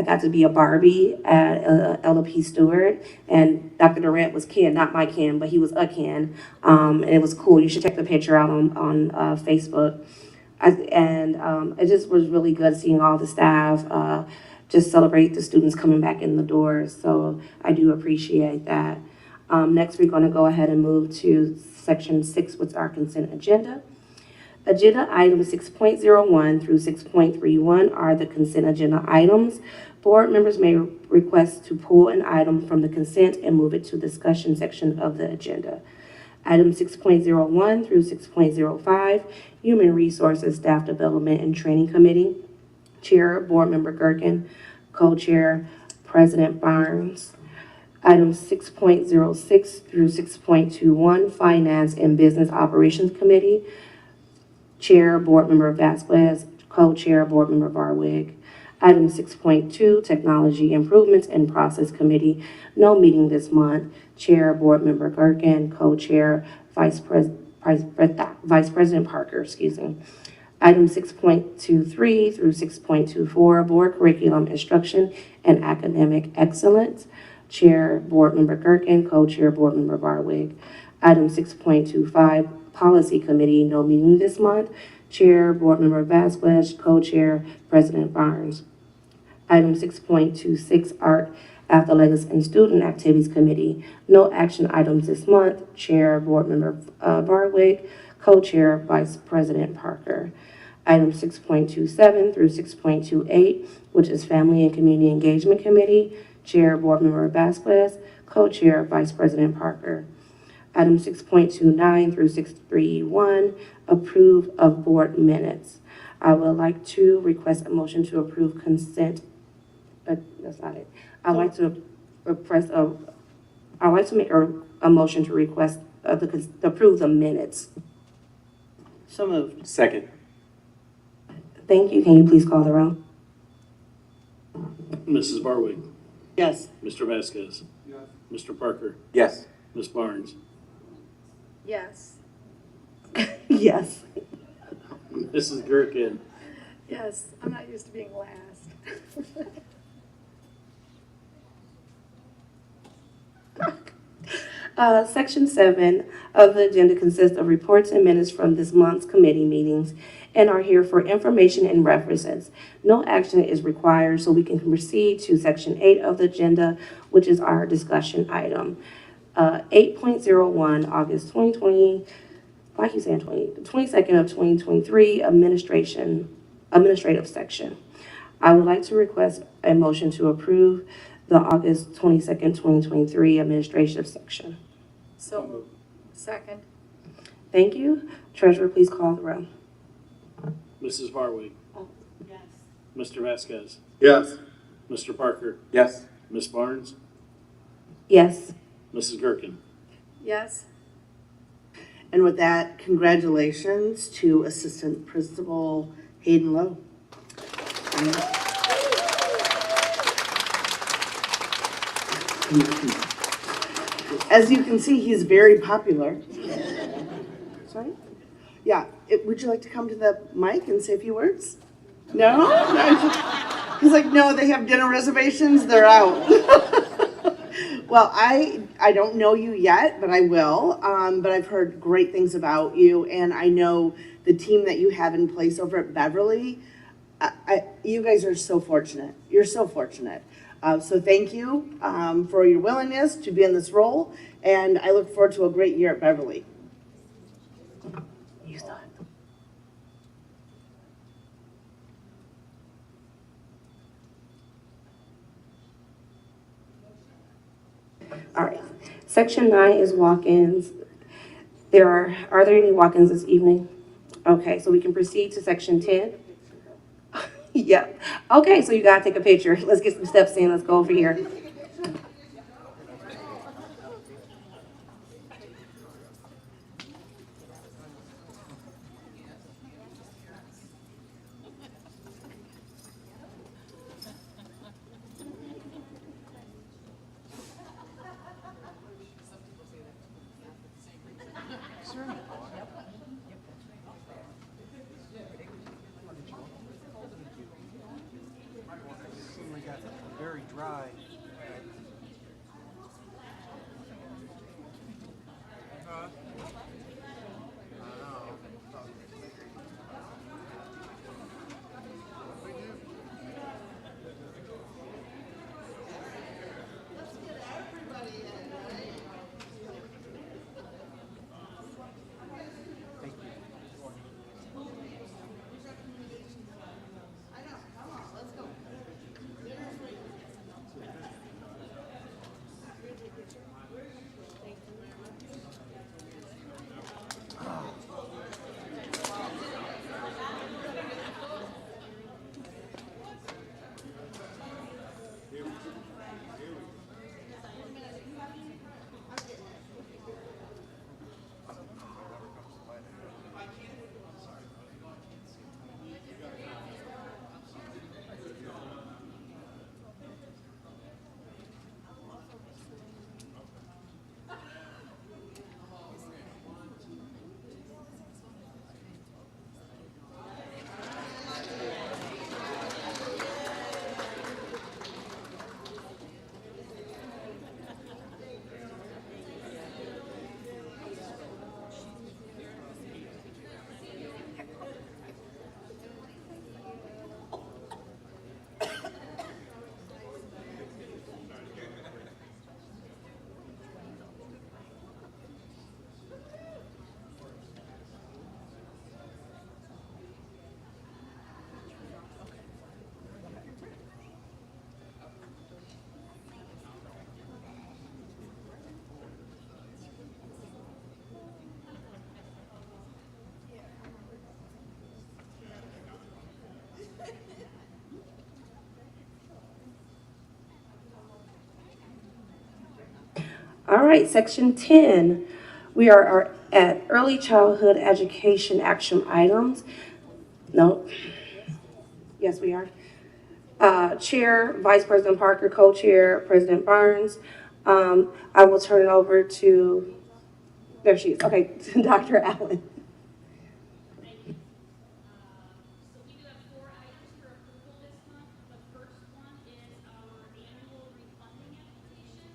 Speaker 1: got to be a Barbie at LP Stewart, and Dr. Durant was Ken, not my Ken, but he was a Ken, and it was cool. You should check the picture out on Facebook. It just was really good seeing all the staff just celebrate the students coming back in the doors. So I do appreciate that. Next, we're going to go ahead and move to section 6, which is our consent agenda. Agenda items 6.01 through 6.31 are the consent agenda items. Board members may request to pull an item from the consent and move it to discussion section of the agenda. Item 6.01 through 6.05, Human Resources Staff Development and Training Committee. Chair, Board Member Gerken. Co-Chair, President Barnes. Items 6.06 through 6.21, Finance and Business Operations Committee. Chair, Board Member Vasquez. Co-Chair, Board Member Barwig. Item 6.2, Technology Improvements and Process Committee. No meeting this month. Chair, Board Member Gerken. Co-Chair, Vice President Parker, Item 6.23 through 6.24, Board Curriculum Instruction and Academic Excellence. Chair, Board Member Gerken. Co-Chair, Board Member Barwig. Item 6.25, Policy Committee, no meeting this month. Chair, Board Member Vasquez. Co-Chair, President Barnes. Item 6.26, Art, Athletics, and Student Activities Committee, no action items this month. Chair, Board Member Barwig. Co-Chair, Vice President Parker. Item 6.27 through 6.28, which is Family and Community Engagement Committee. Chair, Board Member Vasquez. Co-Chair, Vice President Parker. Item 6.29 through 6.31, approve of board minutes. I would like to request a motion to approve consent. That's not it. I'd like to make a motion to request approve the minutes.
Speaker 4: So moved.
Speaker 10: Second.
Speaker 1: Thank you. Can you please call the roll?
Speaker 2: Mrs. Barwig.
Speaker 4: Yes.
Speaker 2: Mr. Vasquez.
Speaker 11: Yes.
Speaker 2: Mr. Parker.
Speaker 10: Yes.
Speaker 2: Ms. Barnes.
Speaker 9: Yes.
Speaker 1: Yes.
Speaker 2: Mrs. Gerken.
Speaker 9: Yes, I'm not used to being last.
Speaker 1: Section 7 of the agenda consists of reports and minutes from this month's committee meetings and are here for information and references. No action is required, so we can proceed to Section 8 of the agenda, which is our discussion item. 8.01, August 2020, why keep saying 20? The 22nd of 2023, administrative section. I would like to request a motion to approve the August 22nd, 2023 administrative section.
Speaker 9: So moved. Second.
Speaker 1: Thank you. Treasurer, please call the roll.
Speaker 2: Mrs. Barwig.
Speaker 9: Yes.
Speaker 2: Mr. Vasquez.
Speaker 8: Yes.
Speaker 2: Mr. Parker.
Speaker 10: Yes.
Speaker 2: Ms. Barnes.
Speaker 1: Yes.
Speaker 2: Mrs. Gerken.
Speaker 9: Yes.
Speaker 4: And with that, congratulations to Assistant Principal Hayden Lowe. As you can see, he's very popular. Sorry? Yeah, would you like to come to the mic and say a few words? No? He's like, no, they have dinner reservations, they're out. Well, I don't know you yet, but I will. But I've heard great things about you, and I know the team that you have in place over at Beverly. You guys are so fortunate. You're so fortunate. So thank you for your willingness to be in this role, and I look forward to a great year at Beverly.
Speaker 1: You start. All right. Section 9 is walk-ins. Are there any walk-ins this evening? Okay, so we can proceed to Section 10. Yep. Okay, so you gotta take a picture. Let's get some steps in. Let's go over here.
Speaker 11: Very dry.
Speaker 1: All right, section 10, we are at early childhood education action items. No, yes, we are. Chair, Vice President Parker, Co-Chair, President Burns. I will turn it over to, there she is, okay, to Dr. Allen.
Speaker 12: Thank you. So we do have 4 items for approval this month. The first one is our annual refunding application.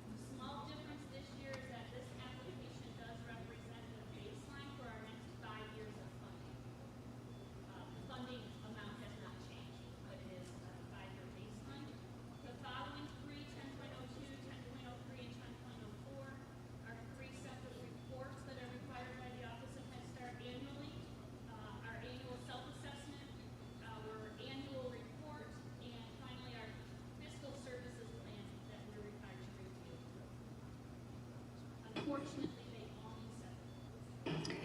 Speaker 12: The small difference this year is that this application does represent the baseline for our next 5 years of funding. The funding amount has not changed, but it is a 5-year baseline. The following 3, 10.02, 10.03, and 10.04 are 3 separate reports that are required by the Office of Head Start annually. Our annual self-assessment, our annual report, and finally our fiscal services plan that we're required to review. Unfortunately, they all need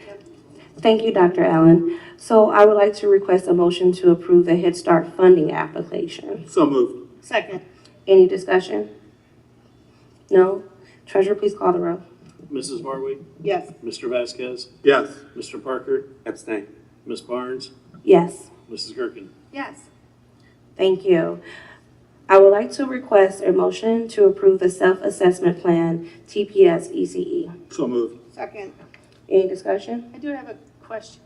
Speaker 12: separate.
Speaker 1: Thank you, Dr. Allen. So I would like to request a motion to approve the Head Start funding application.
Speaker 8: So moved.
Speaker 4: Second.
Speaker 1: Any discussion? No? Treasurer, please call the roll.
Speaker 2: Mrs. Barwick,
Speaker 4: Yes.
Speaker 2: Mr. Vasquez,
Speaker 8: Yes.
Speaker 2: Mr. Parker,
Speaker 10: Abstain.
Speaker 2: Ms. Barnes,
Speaker 1: Yes.
Speaker 2: Mrs. Gerken.
Speaker 9: Yes.
Speaker 1: Thank you. I would like to request a motion to approve the self-assessment plan, TPS ECE.
Speaker 8: So moved.
Speaker 4: Second.
Speaker 1: Any discussion?
Speaker 9: I do have a question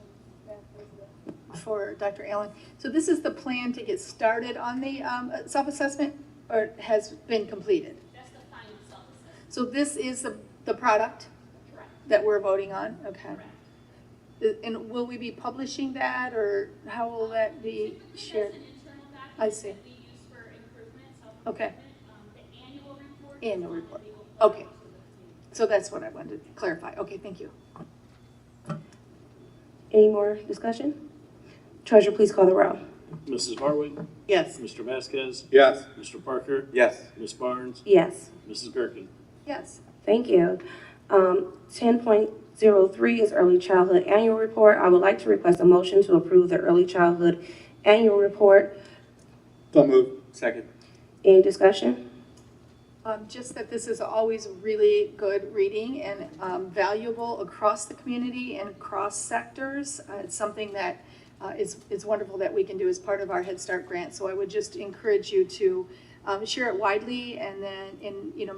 Speaker 9: for Dr. Allen. So this is the plan to get started on the self-assessment, or it has been completed?
Speaker 12: That's the final self-assessment.
Speaker 9: So this is the product
Speaker 12: Correct.
Speaker 9: that we're voting on? Okay.
Speaker 12: Correct.
Speaker 9: And will we be publishing that, or how will that be shared?
Speaker 12: That's an internal document
Speaker 9: I see.
Speaker 12: that we use for improvement,
Speaker 9: Okay.
Speaker 12: self-improvement. The annual report.
Speaker 9: Annual
Speaker 12: is one that
Speaker 9: report.
Speaker 12: we will
Speaker 9: Okay.
Speaker 12: publish to the community.
Speaker 9: So that's what I wanted to clarify. Okay, thank you.
Speaker 1: Any more discussion? Treasurer, please call the roll.
Speaker 2: Mrs. Barwick,
Speaker 4: Yes.
Speaker 2: Mr. Vasquez,
Speaker 8: Yes.
Speaker 2: Mr. Parker,
Speaker 10: Yes.
Speaker 2: Ms. Barnes,
Speaker 1: Yes.
Speaker 2: Mrs. Gerken.
Speaker 9: Yes.
Speaker 1: Thank you. 10.03 is Early Childhood Annual Report. I would like to request a motion to approve the Early Childhood Annual Report.
Speaker 8: So moved.
Speaker 10: Second.
Speaker 1: Any discussion?
Speaker 9: Just that this is always really good reading and valuable across the community and across sectors. It's something that is wonderful that we can do as part of our Head Start grant. So I would just encourage you to share it widely, and then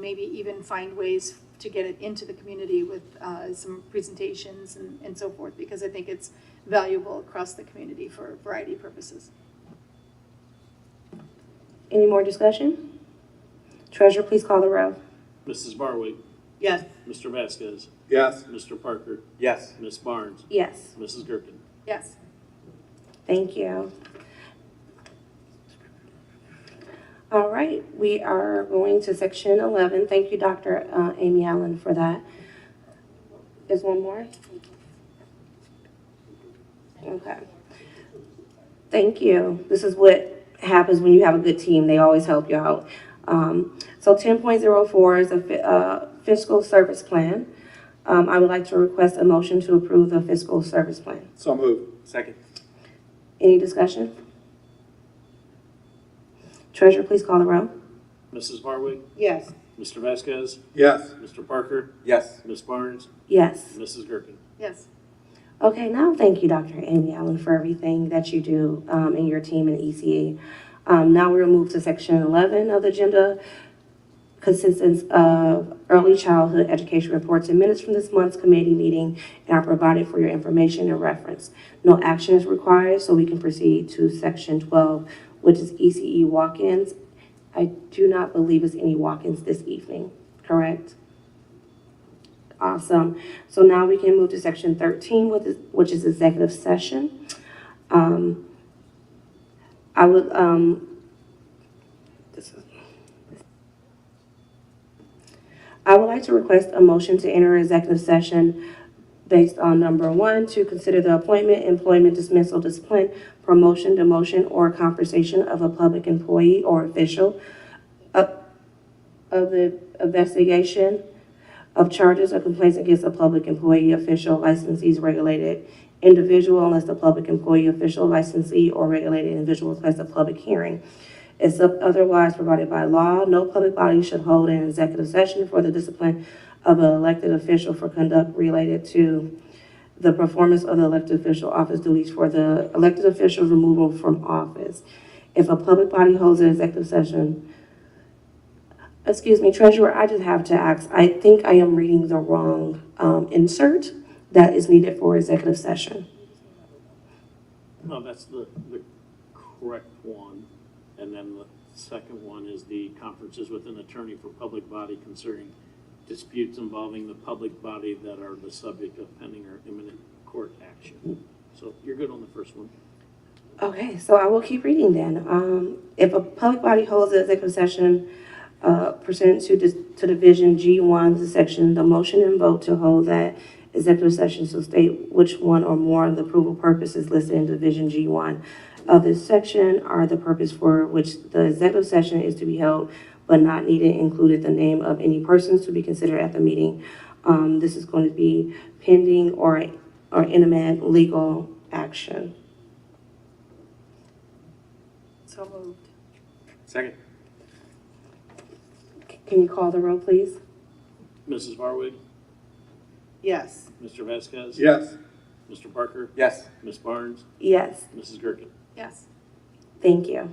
Speaker 9: maybe even find ways to get it into the community with some presentations and so forth, because I think it's valuable across the community for a variety of purposes.
Speaker 1: Any more discussion? Treasurer, please call the roll.
Speaker 2: Mrs. Barwick,
Speaker 4: Yes.
Speaker 2: Mr. Vasquez,
Speaker 8: Yes.
Speaker 2: Mr. Parker,
Speaker 10: Yes.
Speaker 2: Ms. Barnes,
Speaker 1: Yes.
Speaker 2: Mrs. Gerken.
Speaker 9: Yes.
Speaker 1: Thank you. All right, we are going to section 11. Thank you, Dr. Amy Allen, for that. Is one more? Okay. Thank you. This is what happens when you have a good team. They always help you out. So 10.04 is a fiscal service plan. I would like to request a motion to approve the fiscal service plan.
Speaker 8: So moved.
Speaker 10: Second.
Speaker 1: Any discussion? Treasurer, please call the roll.
Speaker 2: Mrs. Barwick,
Speaker 4: Yes.
Speaker 2: Mr. Vasquez,
Speaker 8: Yes.
Speaker 2: Mr. Parker,
Speaker 10: Yes.
Speaker 2: Ms. Barnes,
Speaker 1: Yes.
Speaker 2: Mrs. Gerken.
Speaker 9: Yes.
Speaker 1: Okay, now thank you, Dr. Amy Allen, for everything that you do in your team in ECA. Now we'll move to section 11 of the agenda, consists of early childhood education reports and minutes from this month's committee meeting, and are provided for your information and reference. No action is required, so we can proceed to section 12, which is ECE walk-ins. I do not believe it's any walk-ins this evening, correct? Awesome. So now we can move to section 13, which is executive session. I would like to request a motion to enter executive session based on number 1, to consider the appointment, employment, dismissal, discipline, promotion, demotion, or compensation of a public employee or official, of the investigation of charges or complaints against a public employee, official, licensees, regulated individual, unless the public employee, official, licensee, or regulated individual requests a public hearing. except otherwise provided by law. No public body should hold an executive session for the discipline of an elected official for conduct related to the performance of the elected official office duties for the elected official's removal from office. If a public body holds an executive session, excuse me, Treasurer, I just have to ask, I think I am reading the wrong insert that is needed for executive session.
Speaker 2: No, that's the correct one. And then the second one is the conferences with an attorney for public body concerning disputes involving the public body that are the subject of pending or imminent court action. So you're good on the first one.
Speaker 1: Okay, so I will keep reading then. If a public body holds an executive session pursuant to Division G1, the section, the motion and vote to hold that executive session shall state which one or more of the approval purposes listed in Division G1 of this section are the purpose for which the executive session is to be held, but not needed included the name of any persons to be considered at the meeting. This is going to be pending or imminent legal action.
Speaker 4: So moved.
Speaker 10: Second.
Speaker 1: Can you call the roll, please?
Speaker 2: Mrs. Varwig,
Speaker 4: Yes.
Speaker 2: Mr. Vasquez?
Speaker 8: Yes.
Speaker 2: Mr. Parker?
Speaker 10: Yes.
Speaker 2: Ms. Barnes?
Speaker 1: Yes,
Speaker 2: Mrs. Gerken?
Speaker 6: Yes.
Speaker 1: thank you.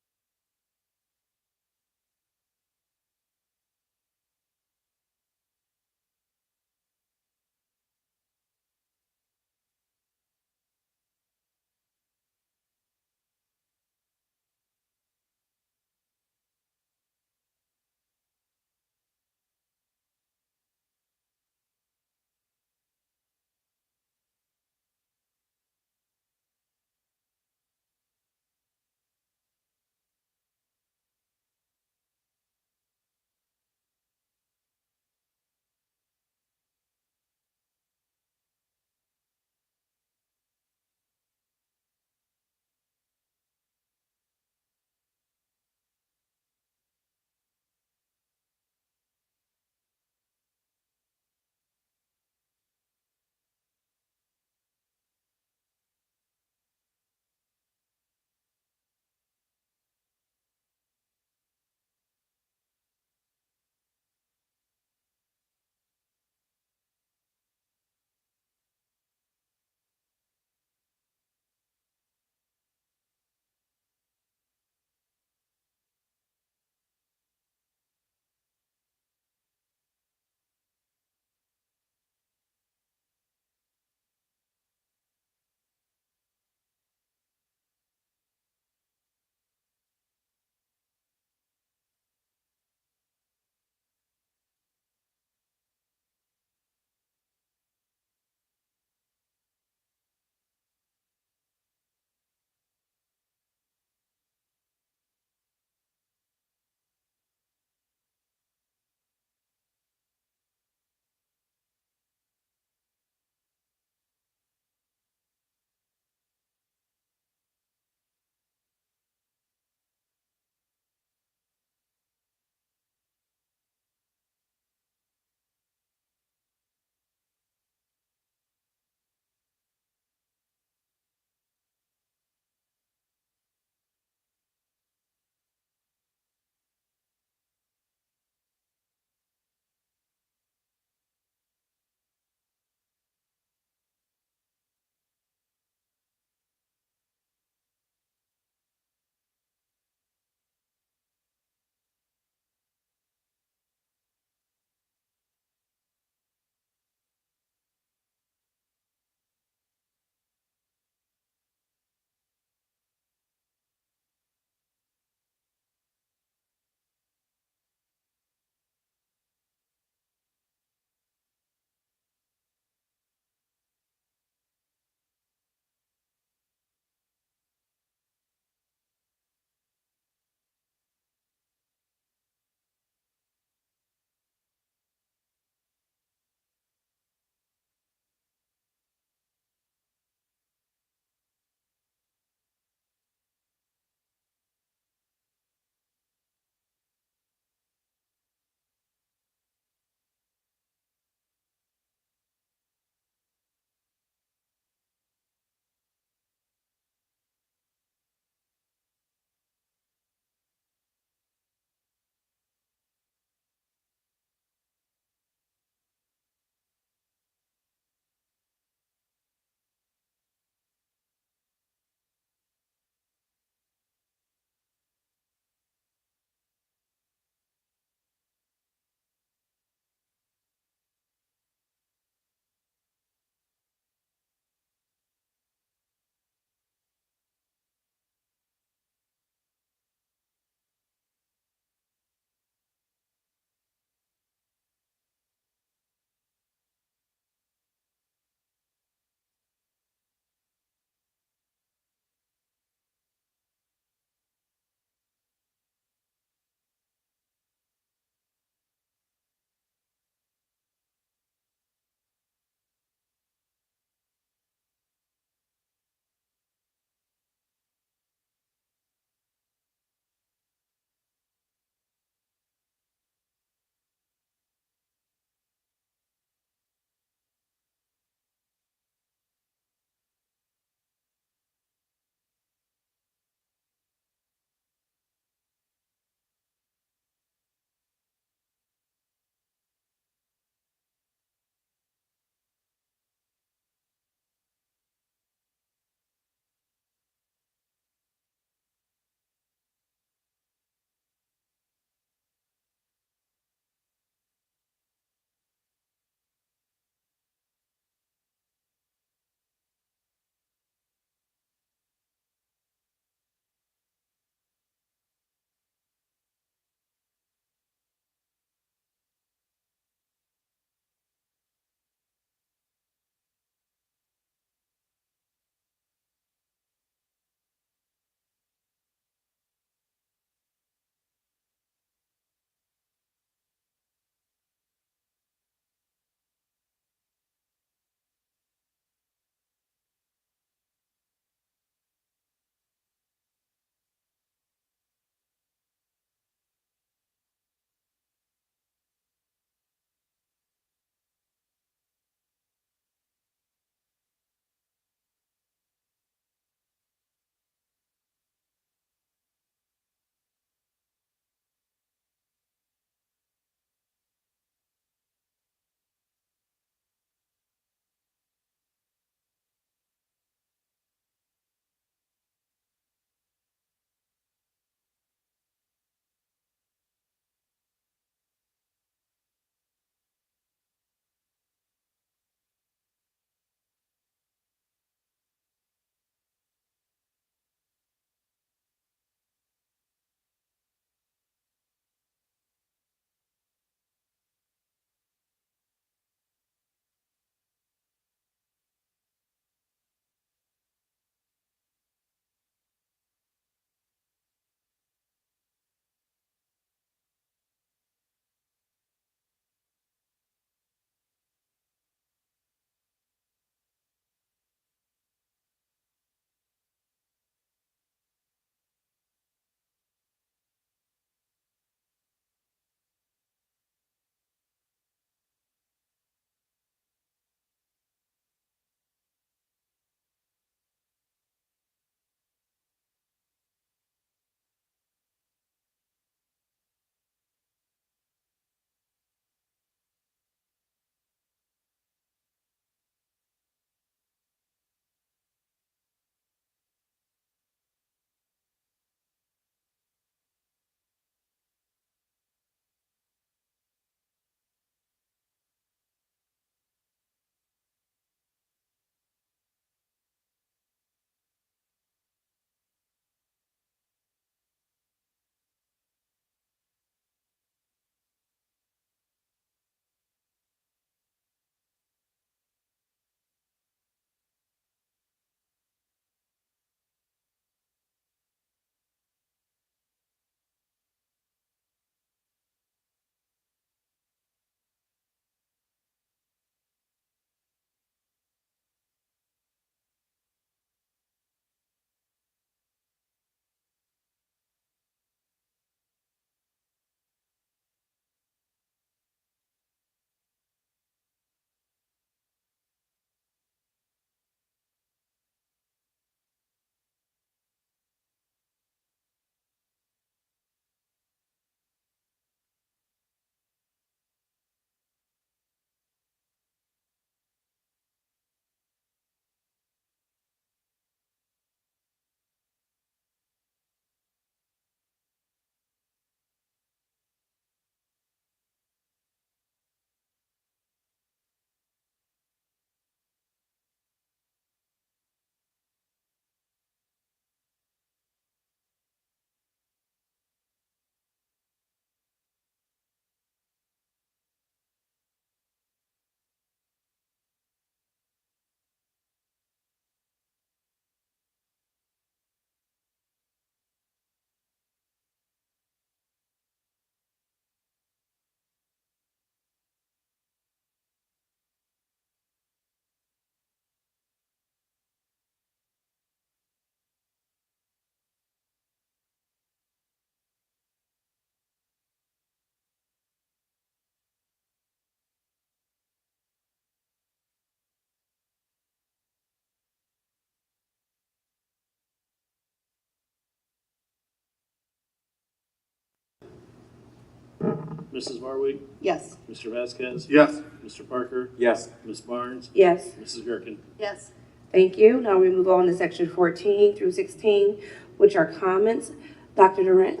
Speaker 2: Mrs. Varwig,
Speaker 4: Yes.
Speaker 2: Mr. Vasquez,
Speaker 8: Yes.
Speaker 2: Mr. Parker,
Speaker 10: Yes.
Speaker 2: Ms. Barnes,
Speaker 1: Yes.
Speaker 2: Mrs. Gerken.
Speaker 9: Yes.
Speaker 1: Thank you. Now we move on to section 14 through 16, which are comments. Dr. Durant?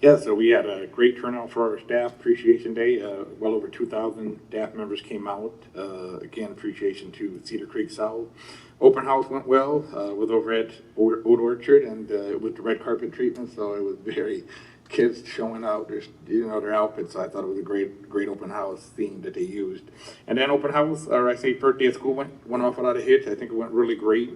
Speaker 3: Yeah, so we had a great turnout for our Staff Appreciation Day. Well over 2,000 staff members came out. Again, appreciation to Cedar Creek South. Open house went well with over at Old Orchard and with the red carpet treatment, so it was very kids showing out their outfits. So I thought it was a great open house theme that they used. And then open house, or I say first day of school went off without a hitch. I think it went really great.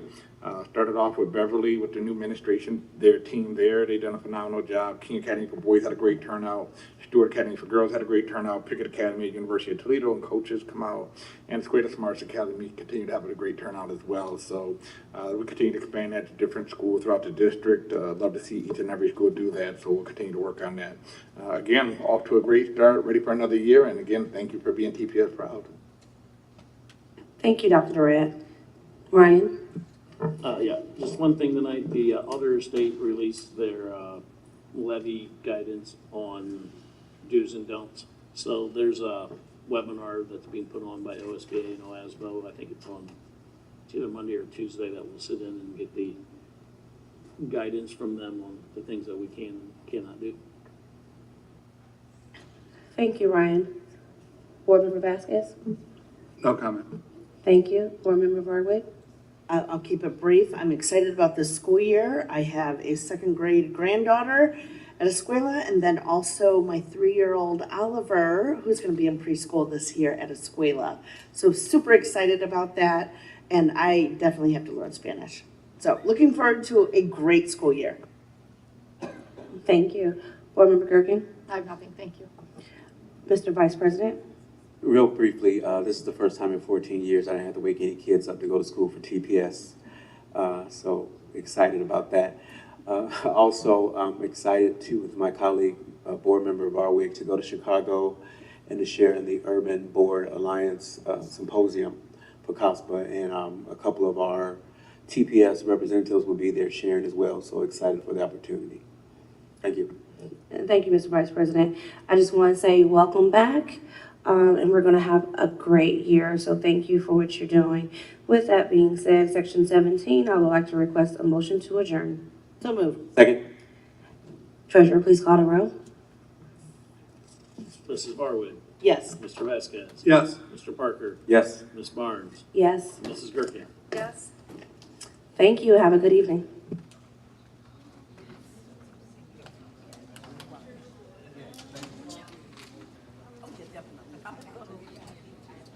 Speaker 3: Started off with Beverly with the new administration, their team there. They done a phenomenal job. King Academy for boys had a great turnout. Stewart Academy for girls had a great turnout. Pickett Academy at University of Toledo and coaches come out. And Square Smarts Academy continue to have a great turnout as well. So we continue to expand that to different schools throughout the district. Love to see each and every school do that. So we'll continue to work on that. Again, off to a great start, ready for another year. And again, thank you for being TPS proud.
Speaker 1: Thank you, Dr. Durant. Ryan?
Speaker 2: Yeah, just one thing tonight, the auditor state released their levy guidance on do's and don'ts. So there's a webinar that's being put on by OSBA and OASBO. I think it's either Monday or Tuesday that we'll sit in and get the guidance from them on the things that we can and cannot do.
Speaker 1: Thank you, Ryan. Board Member Vasquez?
Speaker 8: No comment.
Speaker 1: Thank you. Board Member Varwig?
Speaker 4: I'll keep it brief. I'm excited about this school year. I have a second grade granddaughter at Escuela, and then also my 3-year-old Oliver, who's going to be in preschool this year at Escuela. So super excited about that, and I definitely have to learn Spanish. So looking forward to a great school year.
Speaker 1: Thank you. Board Member Gerken?
Speaker 9: I have nothing, thank you.
Speaker 1: Mr. Vice President?
Speaker 10: Real briefly, this is the first time in 14 years I didn't have to wake any kids up to go to school for TPS. So excited about that. Also, I'm excited too with my colleague, board member Varwig, to go to Chicago and to share in the Urban Board Alliance Symposium for COSPA, and a couple of our TPS representatives will be there sharing as well. So excited for the opportunity. Thank you.
Speaker 1: Thank you, Mr. Vice President. I just want to say welcome back. And we're going to have a great year, so thank you for what you're doing. With that being said, section 17, I would like to request a motion to adjourn.
Speaker 4: So moved.
Speaker 10: Second.
Speaker 1: Treasurer, please call the roll.
Speaker 2: Mrs. Varwig,
Speaker 4: Yes.
Speaker 2: Mr. Vasquez,
Speaker 8: Yes.
Speaker 2: Mr. Parker,
Speaker 10: Yes.
Speaker 2: Ms. Barnes,
Speaker 1: Yes.
Speaker 2: Mrs. Gerken.
Speaker 9: Yes.
Speaker 1: Thank you. Have a good evening.